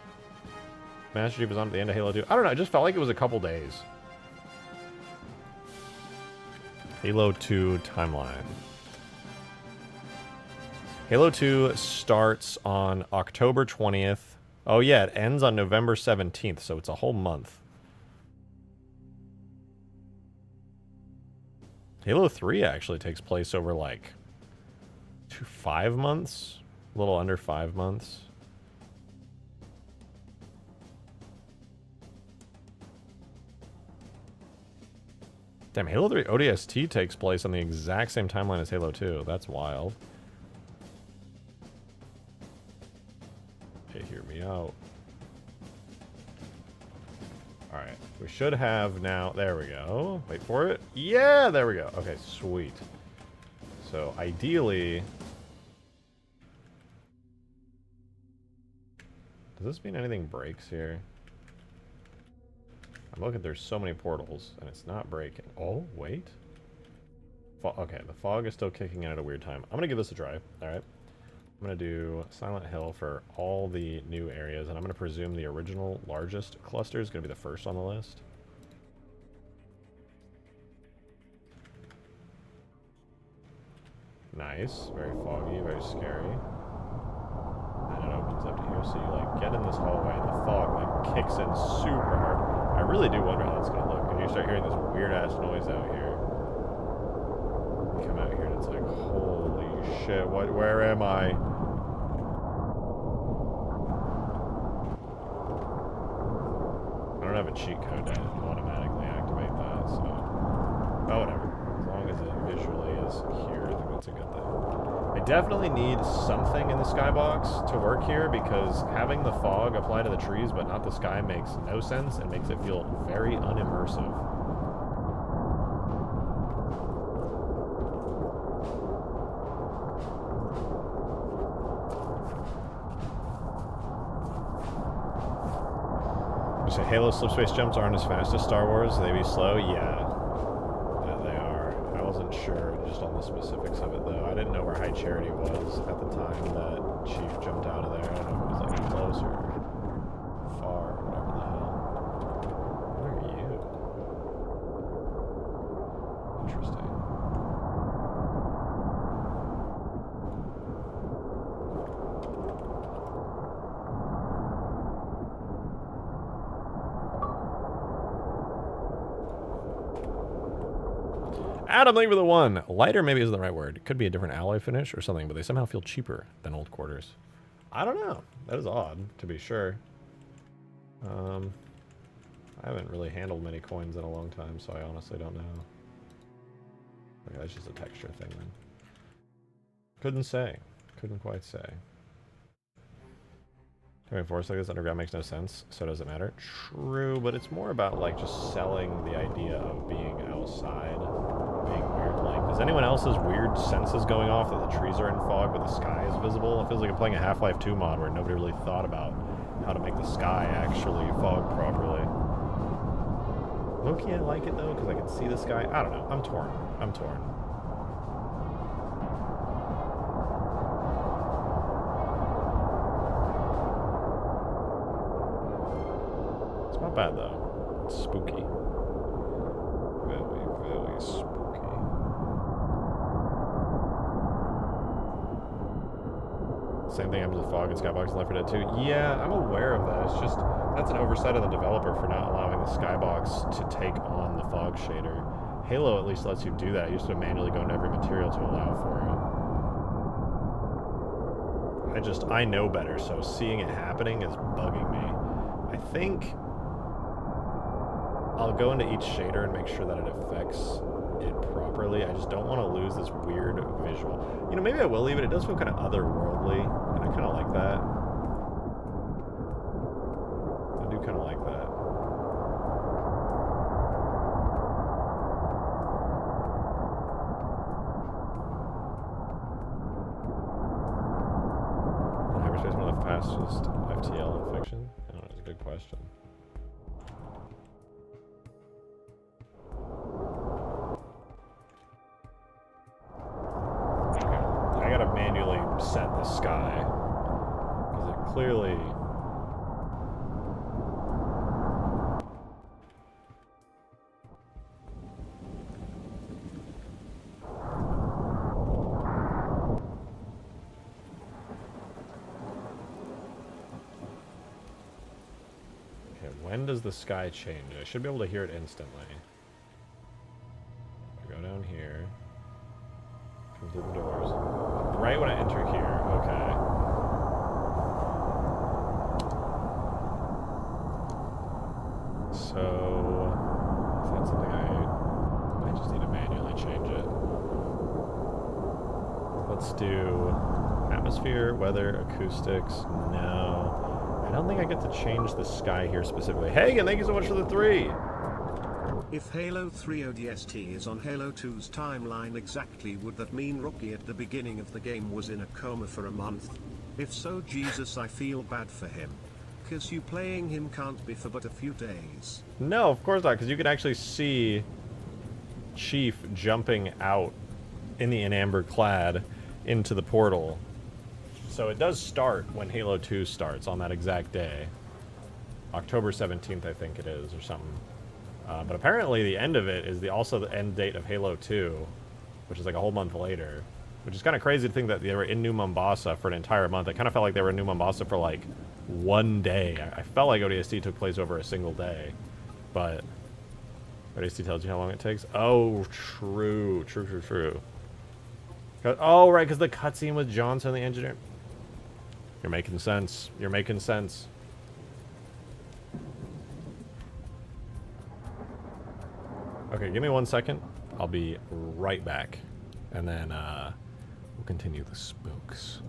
Master Chief was on at the end of Halo 2... I don't know, it just felt like it was a couple days. Halo 2 timeline. Halo 2 starts on October 20th. Oh yeah, it ends on November 17th, so it's a whole month. Halo 3 actually takes place over like 5 months? A little under 5 months. Damn, Halo 3 ODST takes place on the exact same timeline as Halo 2. That's wild. Okay, hear me out. Alright, we should have now... There we go. Wait for it. Yeah, there we go. Okay, sweet. So, ideally... Does this mean anything breaks here? I'm looking, there's so many portals, and it's not breaking. Oh, wait. Okay, the fog is still kicking in at a weird time. I'm gonna give this a try, alright? I'm gonna do Silent Hill for all the new areas, and I'm gonna presume the original largest cluster is gonna be the first on the list. Nice, very foggy, very scary. And it opens up to here, so you like get in this hallway, and the fog like kicks in super hard. I really do wonder how that's gonna look when you start hearing this weird ass noise out here. You come out here and it's like, holy shit, where am I? I don't have a cheat code to automatically activate that, so... Oh, whatever. As long as it visually is here, I think that's a good thing. I definitely need something in the skybox to work here, because having the fog apply to the trees but not the sky makes no sense and makes it feel very unimmersive. You say Halo slipspace jumps aren't as fast as Star Wars, they be slow? Yeah. They are. I wasn't sure just on the specifics of it though. I didn't know where High Charity was at the time that Chief jumped out of there. I don't know if it was like close or far or whatever the hell. Where are you? Interesting. Adam, thank you for the 1. Lighter maybe isn't the right word. It could be a different alloy finish or something, but they somehow feel cheaper than old quarters. I don't know. That is odd, to be sure. I haven't really handled many coins in a long time, so I honestly don't know. Okay, that's just a texture thing then. Couldn't say. Couldn't quite say. Doing force like this underground makes no sense, so does it matter? True, but it's more about like just selling the idea of being outside, being weird. Like, does anyone else's weird senses going off that the trees are in fog but the sky is visible? It feels like I'm playing a Half-Life 2 mod where nobody really thought about how to make the sky actually fog properly. Low-key I like it though, because I can see the sky. I don't know, I'm torn. I'm torn. Not bad though. It's spooky. Very, very spooky. Same thing happens with fog and skybox in Left 4 Dead 2. Yeah, I'm aware of that. It's just that's an oversight of the developer for not allowing the skybox to take on the fog shader. Halo at least lets you do that. You used to manually go into every material to allow for it. I know better, so seeing it happening is bugging me. I think I'll go into each shader and make sure that it affects it properly. I just don't want to lose this weird visual. You know, maybe I will leave it. It does feel kind of otherworldly, and I kind of like that. I do kind of like that. Is hyperspace one of the fastest FTL in fiction? I don't know, it's a good question. Set the sky because it clearly okay, when does the sky change? I should be able to hear it instantly. I go down here, come through the doors. Right when I enter here, okay. So, is that something I let's do atmosphere, weather, acoustics. No. I don't think I get to change the sky here specifically. Hagen, thank you so much for the 3. If Halo 3 ODST is on Halo 2's timeline exactly, would that mean Rookie at the beginning of the game was in a coma for a month? If so, Jesus, I feel bad for him. Cause you playing him can't be for but a few days. No, of course not, because you can actually see Chief jumping out in the amber clad into the portal. So it does start when Halo 2 starts on that exact day. October 17th, I think it is, or something. But apparently the end of it is also the end date of Halo 2, which is like a whole month later. Which is kind of crazy to think that they were in New Mombasa for an entire month. It kind of felt like they were in New Mombasa for like one day. I felt like ODST took place over a single day. But ODST tells you how long it takes. Oh, true. True. Oh, right, because the cutscene with Johnson, the engineer. You're making sense. You're making sense. Okay, give me 1 second. I'll be right back. And then we'll continue the spooks.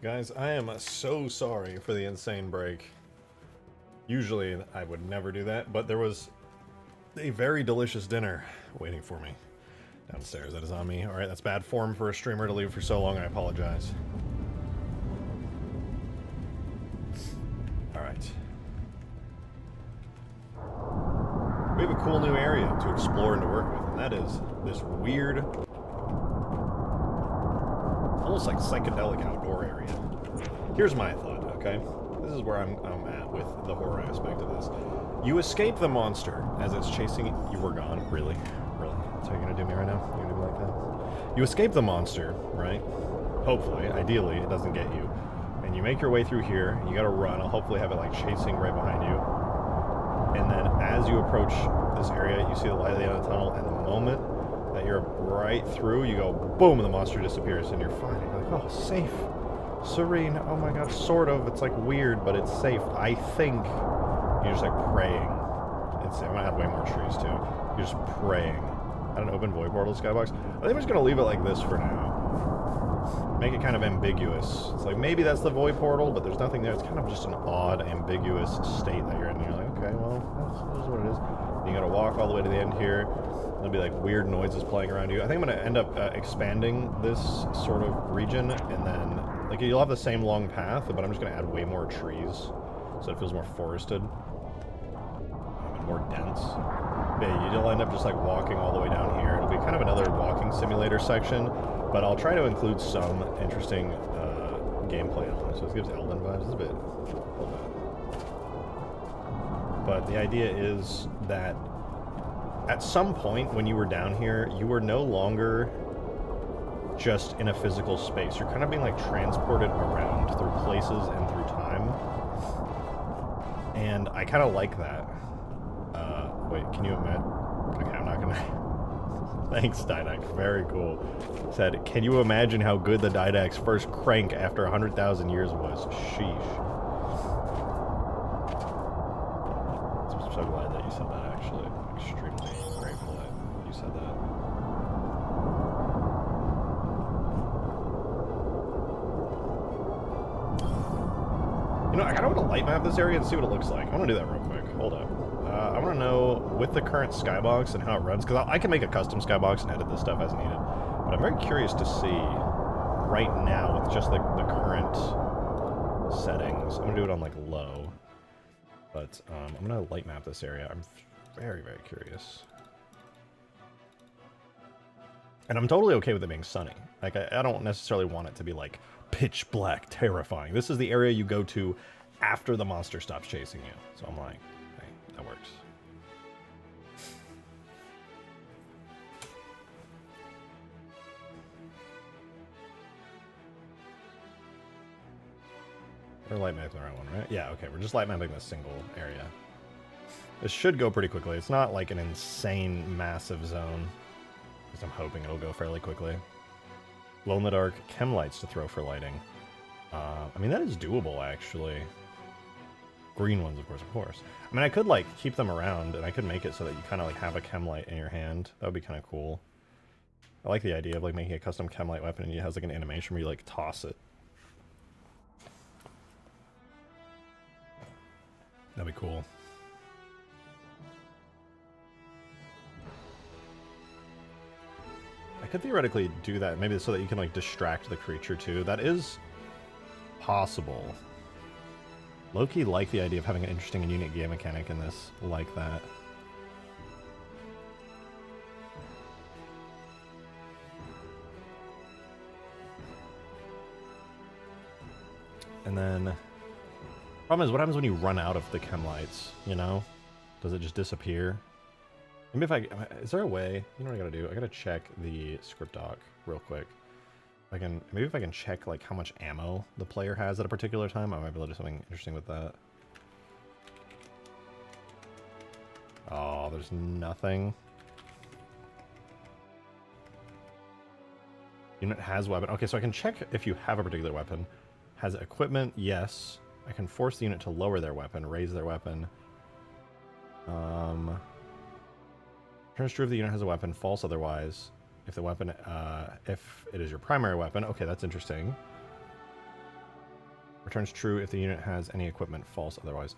Guys, I am so sorry for the insane break. Usually I would never do that, but there was a very delicious dinner waiting for me downstairs. That is on me. Alright, that's bad form for a streamer to leave for so long. I apologize. Alright. We have a cool new area to explore and to work with, and that is this weird, almost like psychedelic outdoor area. Here's my thought, okay? This is where I'm at with the horror aspect of this. You escape the monster as it's chasing you. You were gone. Really? Really? That's how you're gonna do me right now? You're gonna do me like that? You escape the monster, right? Hopefully. Ideally, it doesn't get you. And you make your way through here. You gotta run. I'll hopefully have it like chasing right behind you. And then as you approach this area, you see the light at the end of the tunnel, and the moment that you're right through, you go boom, and the monster disappears, and you're fine. You're like, oh, safe. Serene. Oh my god, sort of. It's like weird, but it's safe. I think you're just like praying. It's, I'm gonna add way more trees too. You're just praying at an open void portal skybox. I think I'm just gonna leave it like this for now. Make it kind of ambiguous. It's like maybe that's the void portal, but there's nothing there. It's kind of just an odd, ambiguous state that you're in. And you're like, okay, well, this is what it is. And you gotta walk all the way to the end here. There'll be like weird noises playing around you. I think I'm gonna end up expanding this sort of region, and then like you'll have the same long path, but I'm just gonna add way more trees so it feels more forested and more dense. Yeah, you'll end up just like walking all the way down here. It'll be kind of another walking simulator section, but I'll try to include some interesting gameplay elements. So it gives Elden vibes. It's a little bit. But the idea is that at some point when you were down here, you were no longer just in a physical space. You're kind of being like transported around through places and through time. And I kind of like that. Wait, can you imagine? Okay, I'm not gonna... Thanks, Didax. Very cool. Said, can you imagine how good the Didax first crank after 100,000 years was? Sheesh. I'm so glad that you said that, actually. I'm extremely grateful that you said that. You know, I kind of want to light map this area and see what it looks like. I want to do that real quick. Hold up. I want to know, with the current skybox and how it runs, because I can make a custom skybox and edit this stuff as needed, but I'm very curious to see right now with just the current settings. I'm going to do it on, like, low, but I'm going to light map this area. I'm very, very curious. And I'm totally okay with it being sunny. Like, I don't necessarily want it to be, like, pitch black, terrifying. This is the area you go to after the monster stops chasing you. So I'm like, hey, that works. We're light mapping the right one, right? Yeah, okay, we're just light mapping this single area. This should go pretty quickly. It's not like an insane, massive zone, because I'm hoping it'll go fairly quickly. Glow in the dark chem lights to throw for lighting. I mean, that is doable, actually. Green ones, of course. I mean, I could, like, keep them around, and I could make it so that you kind of, like, have a chem light in your hand. That would be kind of cool. I like the idea of, like, making a custom chem light weapon, and it has, like, an animation where you, like, toss it. That'd be cool. I could theoretically do that, maybe so that you can, like, distract the creature, too. That is possible. Low-key like the idea of having an interesting and unique game mechanic in this, like that. And then, problem is, what happens when you run out of the chem lights, you know? Does it just disappear? Maybe if is there a way? You know what I gotta do? I gotta check the script doc real quick. Maybe if I can check, like, how much ammo the player has at a particular time, I might be able to do something interesting with that. Oh, there's nothing. Unit has weapon. Okay, so I can check if you have a particular weapon. Has equipment? Yes. I can force the unit to lower their weapon, raise their weapon. Turns true if the unit has a weapon, false otherwise. If the weapon, if it is your primary weapon, okay, that's interesting. Returns true if the unit has any equipment, false otherwise.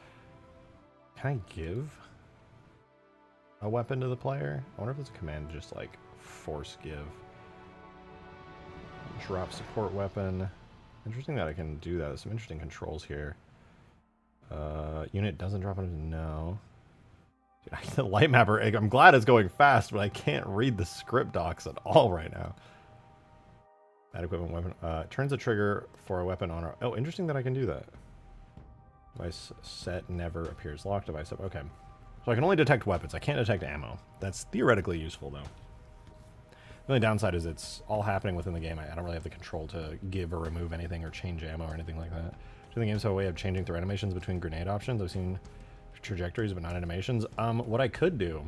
Can I give a weapon to the player? I wonder if there's a command to just like force give. Drop support weapon. Interesting that I can do that. There's some interesting controls here. Unit doesn't drop it. No. Dude, the light mapper, I'm glad it's going fast, but I can't read the script docs at all right now. Add equipment weapon. Turns the trigger for a weapon on our... Oh, interesting that I can do that. Device set never appears locked. Device up. Okay. So I can only detect weapons. I can't detect ammo. That's theoretically useful, though. The only downside is it's all happening within the game. I don't really have the control to give or remove anything or change ammo or anything like that. Do the games have a way of changing through animations between grenade options? I've seen trajectories but not animations. What I could do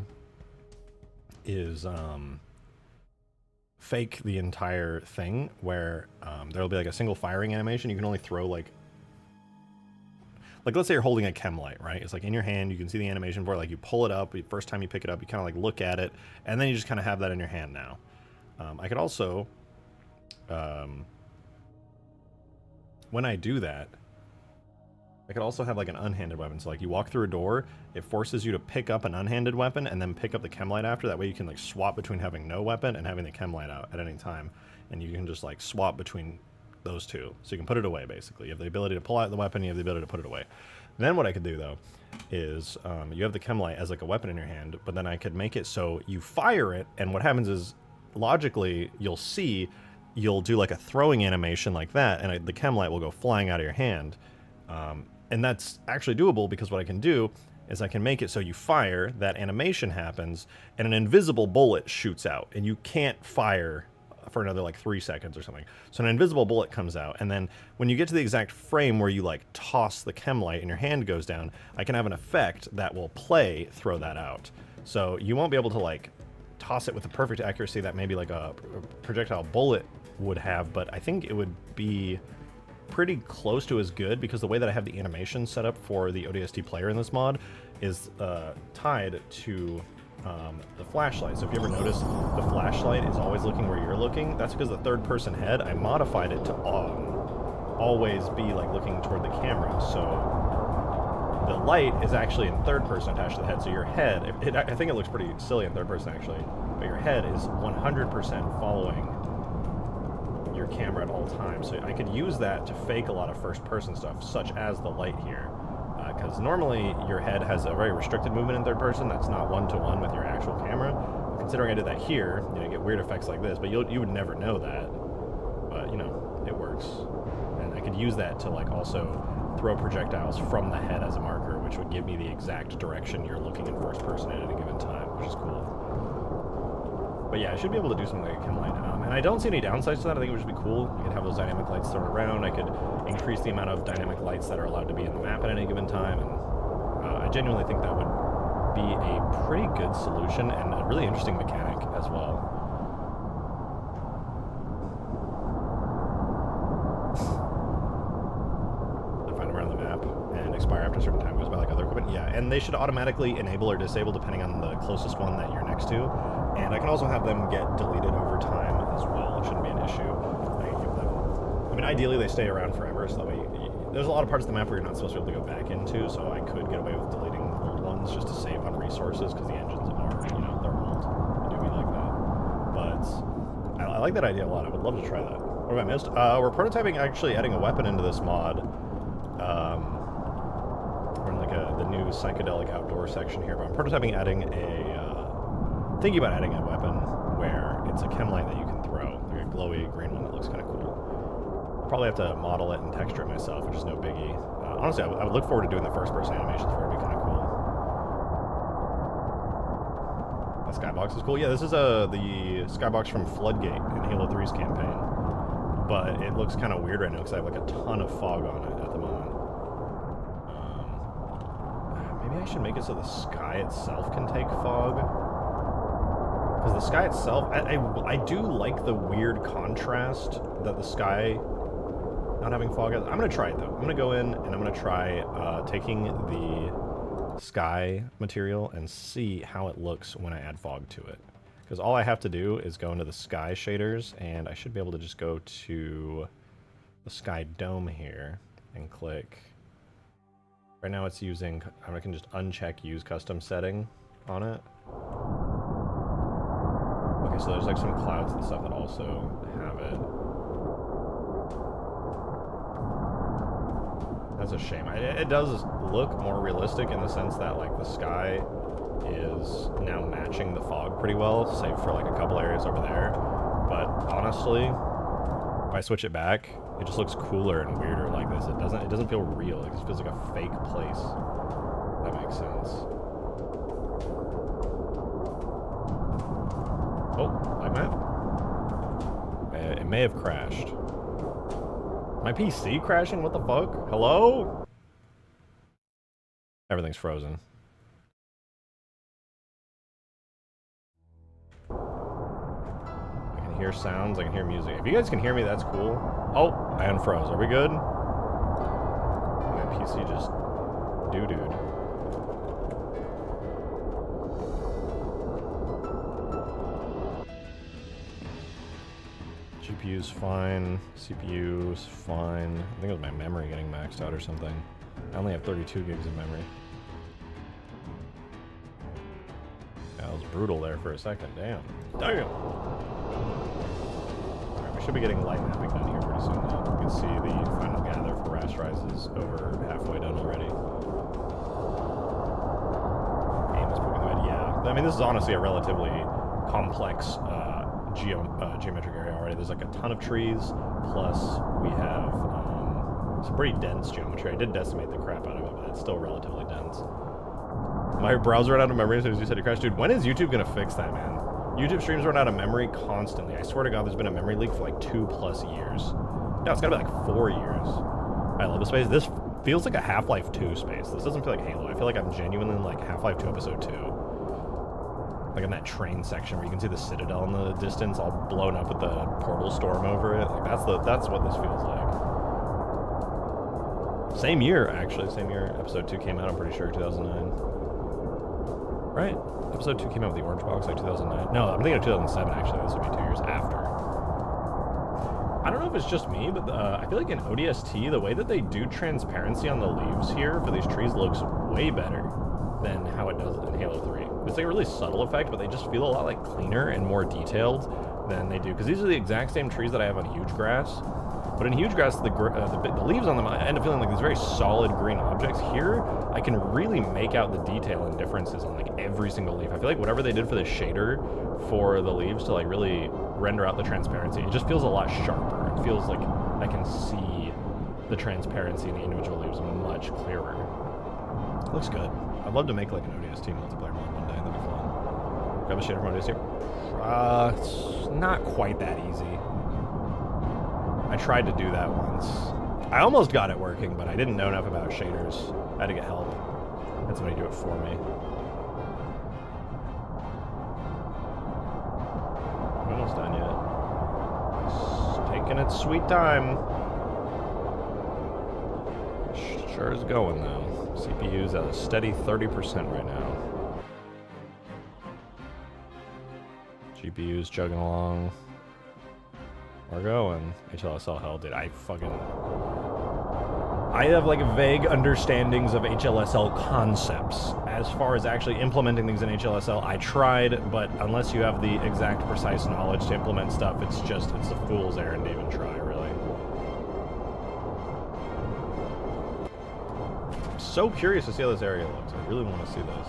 is fake the entire thing where there'll be like a single firing animation. You can only throw like let's say you're holding a chem light, right? It's like in your hand, you can see the animation for it. Like you pull it up, first time you pick it up, you kind of like look at it, and then you just kind of have that in your hand now. I could also, when I do that, I could also have like an unhanded weapon. So like you walk through a door, it forces you to pick up an unhanded weapon and then pick up the chem light after. That way you can like swap between having no weapon and having the chem light out at any time. And you can just like swap between those two. So you can put it away basically. You have the ability to pull out the weapon, you have the ability to put it away. Then what I could do though is you have the chem light as like a weapon in your hand, but then I could make it so you fire it, and what happens is logically you'll do like a throwing animation like that, and the chem light will go flying out of your hand. And that's actually doable because what I can do is I can make it so you fire, that animation happens, and an invisible bullet shoots out, and you can't fire for another like 3 seconds or something. So an invisible bullet comes out, and then when you get to the exact frame where you like toss the chem light and your hand goes down, I can have an effect that will throw that out. So you won't be able to like toss it with the perfect accuracy that maybe like a projectile bullet would have, but I think it would be pretty close to as good because the way that I have the animation set up for the ODST player in this mod is tied to the flashlight. So if you ever notice the flashlight is always looking where you're looking, that's because the third person head, I modified it to always be like looking toward the camera. So the light is actually in third person attached to the head. So your head, I think it looks pretty silly in third person actually, but your head is 100% following your camera at all times. So I could use that to fake a lot of first person stuff, such as the light here. Because normally your head has a very restricted movement in third person that's not one-to-one with your actual camera. Considering I did that here, you get weird effects like this, but you would never know that. But, it works. And I could use that to, like, also throw projectiles from the head as a marker, which would give me the exact direction you're looking in first person at any given time, which is cool. But yeah, I should be able to do something like a chem light. And I don't see any downsides to that. I think it would just be cool. I could have those dynamic lights thrown around. I could increase the amount of dynamic lights that are allowed to be in the map at any given time. And I genuinely think that would be a pretty good solution and a really interesting mechanic as well. I find them around the map and expire after a certain time goes by like other equipment. Yeah, and they should automatically enable or disable depending on the closest one that you're next to. And I can also have them get deleted over time as well. It shouldn't be an issue. I can give them... I mean, ideally they stay around forever, so that way... There's a lot of parts of the map where you're not supposed to be able to go back into, so I could get away with deleting old ones just to save on resources, because the engines are, they're old. They do be like that. But I like that idea a lot. I would love to try that. What have I missed? We're prototyping actually adding a weapon into this mod. We're in like the new psychedelic outdoor section here, but I'm prototyping adding thinking about adding a weapon where it's a chem light that you can throw, like a glowy green one that looks kind of cool. I'll probably have to model it and texture it myself, which is no biggie. Honestly, I would look forward to doing the first-person animations for it. It'd be kind of cool. That skybox is cool. Yeah, this is the skybox from Floodgate in Halo 3's campaign, but it looks kind of weird right now because I have like a ton of fog on it at the moment. Maybe I should make it so the sky itself can take fog. Because the sky itself, I do like the weird contrast that the sky not having fog has. I'm going to try it though. I'm going to go in and I'm going to try taking the sky material and see how it looks when I add fog to it. Because all I have to do is go into the sky shaders, and I should be able to just go to the sky dome here and click. Right now it's using, I can just uncheck use custom setting on it. Okay, so there's like some clouds and stuff that also have it. That's a shame. It does look more realistic in the sense that like the sky is now matching the fog pretty well, save for like a couple areas over there. But honestly, if I switch it back, it just looks cooler and weirder like this. It doesn't feel real. It just feels like a fake place. That makes sense. Oh, like that? It may have crashed. My PC crashing? What the fuck? Hello? Everything's frozen. I can hear sounds, I can hear music. If you guys can hear me, that's cool. Oh, I unfroze. Are we good? My PC just doo-dooed. GPU's fine, CPU's fine. I think it was my memory getting maxed out or something. I only have 32 gigs of memory. That was brutal there for a second, damn. Damn! Alright, we should be getting light mapping done here pretty soon though. You can see the final gather for Rasterize is over halfway done already. Game is pooping the bed, yeah. I mean, this is honestly a relatively complex geometric area already. There's like a ton of trees, plus we have some pretty dense geometry. I did decimate the crap out of it, but it's still relatively dense. My browser ran out of memory as soon as you said it crashed. Dude, when is YouTube gonna fix that, man? YouTube streams run out of memory constantly. I swear to God, there's been a memory leak for like 2+ years. No, it's gotta be like 4 years. I love the space. This feels like a Half-Life 2 space. This doesn't feel like Halo. I feel like I'm genuinely in like Half-Life 2 Episode 2. Like in that train section where you can see the Citadel in the distance all blown up with the portal storm over it. Like that's what this feels like. Same year, actually. Same year Episode 2 came out, I'm pretty sure, 2009. Right? Episode 2 came out with the orange box, like 2009. No, I'm thinking of 2007, actually. This would be 2 years after. I don't know if it's just me, but I feel like in ODST, the way that they do transparency on the leaves here for these trees looks way better than how it does in Halo 3. It's like a really subtle effect, but they just feel a lot like cleaner and more detailed than they do. Because these are the exact same trees that I have on Huge Grass. But in Huge Grass, the leaves on them, I end up feeling like these very solid green objects. Here, I can really make out the detail and differences on like every single leaf. I feel like whatever they did for the shader for the leaves to like really render out the transparency, it just feels a lot sharper. It feels like I can see the transparency in the individual leaves much clearer. It looks good. I'd love to make like an ODST multiplayer mod one day. That'd be fun. Grab a shader from ODST. It's not quite that easy. I tried to do that once. I almost got it working, but I didn't know enough about shaders. I had to get help. I had somebody do it for me. We're almost done yet. It's taking its sweet time. Sure is going though. CPU's at a steady 30% right now. GPU's chugging along. We're going. HLSL hell, dude. I have like vague understandings of HLSL concepts. As far as actually implementing things in HLSL, I tried, but unless you have the exact precise knowledge to implement stuff, it's a fool's errand to even try, really. I'm so curious to see how this area looks. I really want to see this.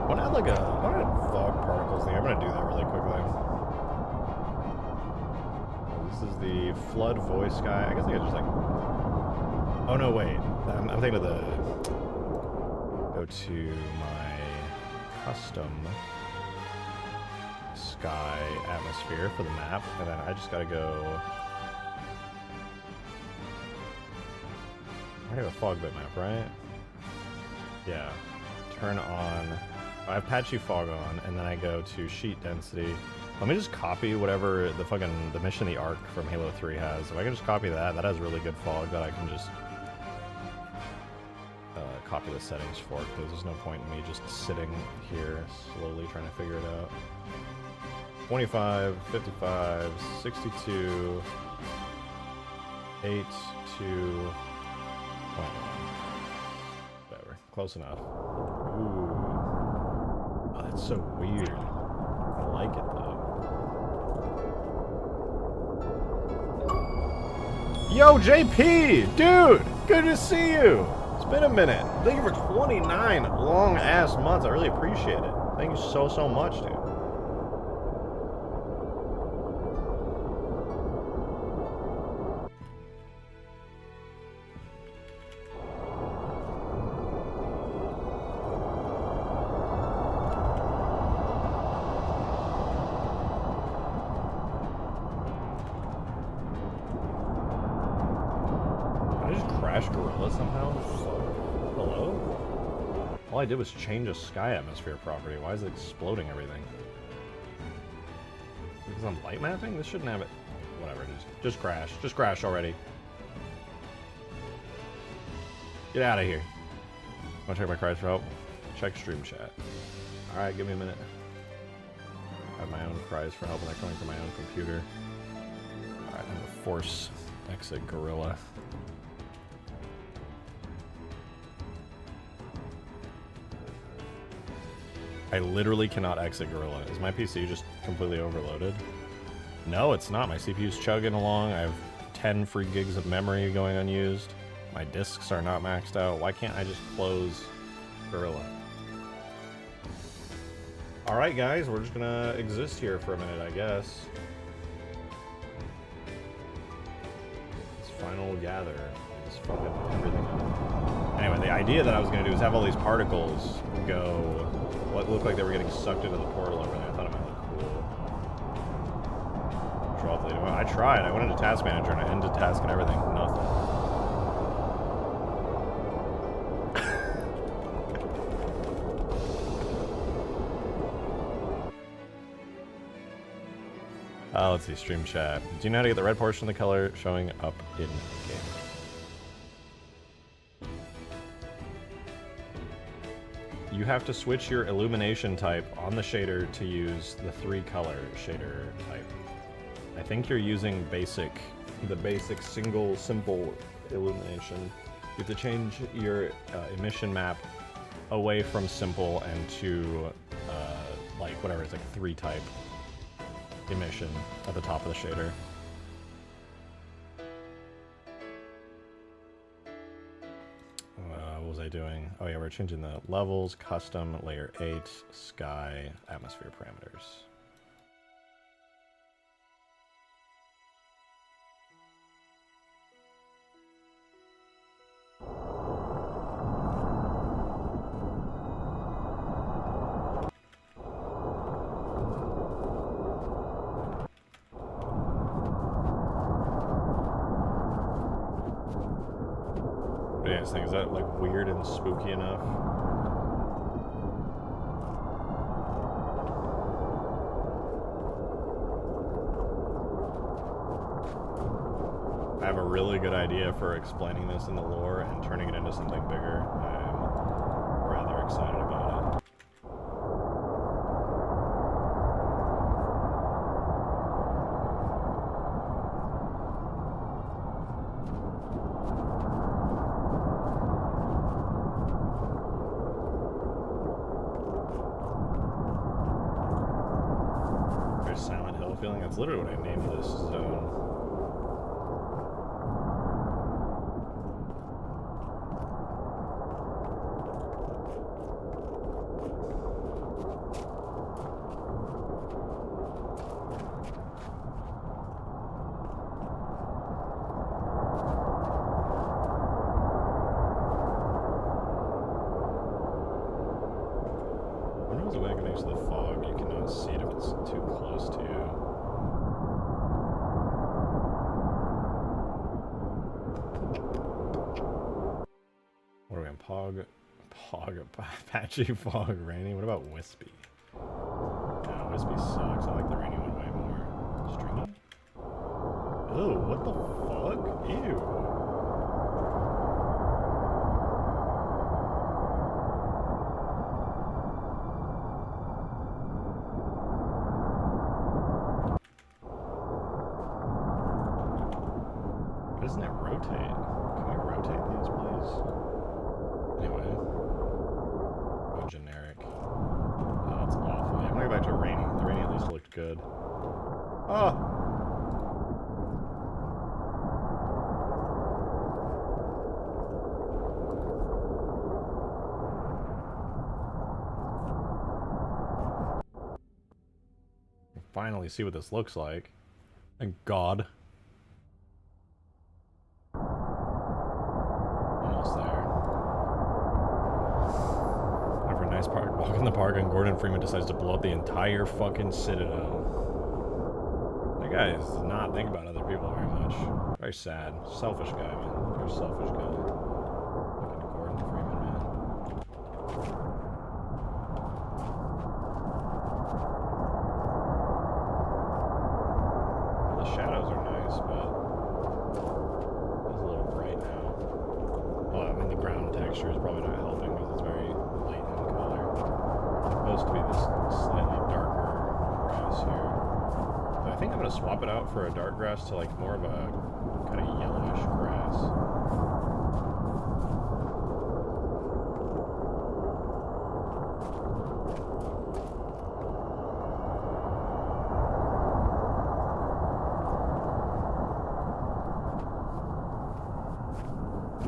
I want to add fog particles thing. I'm going to do that really quickly. This is the flood voice guy. I guess I could just like... Oh no, wait. I'm thinking of the... Go to my custom sky atmosphere for the map, and then I just got to go... I have a fog bitmap, right? Yeah. Turn on... I have patchy fog on, and then I go to sheet density, Let me just copy whatever the mission the Ark from Halo 3 has. If I can just copy that, that has really good fog that I can just copy the settings for, because there's no point in me just sitting here slowly trying to figure it out. 25, 55, 62, 8 to 0.1. Whatever. Close enough. Ooh. Oh, that's so weird. I like it though. Yo, JP! Dude! Good to see you! It's been a minute. Thank you for 29 long-ass months. I really appreciate it. Thank you so much, dude. All I did was change a sky atmosphere property. Why is it exploding everything? Because I'm light mapping? This shouldn't have it. Whatever it is. Just crash. Just crash already. Get out of here. Want to check my cries for help? Check stream chat. Alright, give me a minute. I have my own cries for help and they're coming from my own computer. Alright, I'm gonna force exit gorilla. I literally cannot exit Gorilla. Is my PC just completely overloaded? No, it's not. My CPU's chugging along. I have 10 free gigs of memory going unused. My disks are not maxed out. Why can't I just close Gorilla? Alright guys, we're just gonna exist here for a minute, I guess. This final gather. Just fucking everything up. Anyway, the idea that I was gonna do is have all these particles go... What looked like they were getting sucked into the portal over there. I thought it might look cool. Draw the lead. I tried. I went into Task Manager and I ended task and everything. Nothing. Let's see. Stream chat. Do you know how to get the red portion of the color showing up in game? You have to switch your illumination type on the shader to use the 3-color shader type. I think you're using the basic simple illumination. You have to change your emission map away from simple and to like whatever, it's like 3-type emission at the top of the shader. What was I doing? Oh yeah, we're changing the levels, custom, layer 8, sky, atmosphere parameters. Is that like weird and spooky enough? I have a really good idea for explaining this in the lore and turning it into something bigger. I'm rather excited about it. That's literally what I named this zone. When was the way I can use the fog? You cannot see it if it's too close to you. Pog, Apache, Fog, Rainy. What about Wispy? No, Wispy sucks. I like the Rainy one Ew, what the fuck? Ew. Why doesn't it rotate? Can we rotate these, please? Anyway. Oh, generic. Oh, that's awful. Yeah, I'm gonna go back to rainy. The rainy at least looked good. Oh! Finally see what this looks like. Thank God. Almost there. After a nice walk in the park, and Gordon Freeman decides to blow up the entire fucking Citadel. That guy does not think about other people very much. Very sad. Selfish guy, man. Very selfish guy. Fucking Gordon Freeman, man. The shadows are nice, but it's a little bright now. Well, I mean, the ground texture is probably not helping because it's very light in color. It's supposed to be this slightly darker grass here. But I think I'm going to swap it out for a dark grass to like more of a kind of yellowish grass.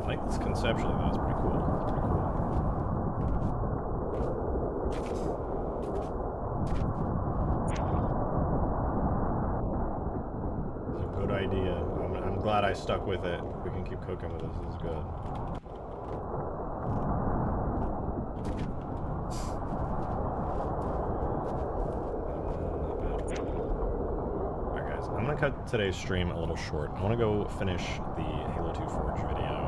I like this conceptually, though. It's pretty cool. It's pretty cool. It's a good idea. I'm glad I stuck with it. We can keep cooking with this. This is good. Alright, guys. I'm going to cut today's stream a little short. I want to go finish the Halo 2 Forge video.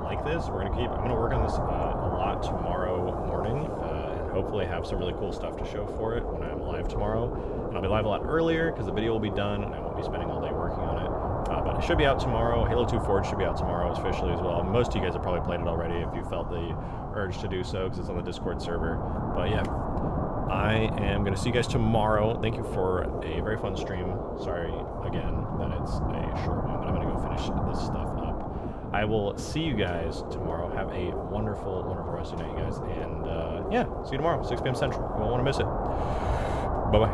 Like this, I'm gonna work on this a lot tomorrow morning, and hopefully have some really cool stuff to show for it when I'm live tomorrow. And I'll be live a lot earlier because the video will be done and I won't be spending all day working on it. But it should be out tomorrow. Halo 2 Forge should be out tomorrow officially as well. Most of you guys have probably played it already if you felt the urge to do so because it's on the Discord server. But yeah, I am gonna see you guys tomorrow. Thank you for a very fun stream. Sorry again that it's a short one, but I'm gonna go finish this stuff up. I will see you guys tomorrow. Have a wonderful, wonderful rest of your night, you guys. And yeah, see you tomorrow, 6 p.m. Central. You won't want to miss it. Bye-bye.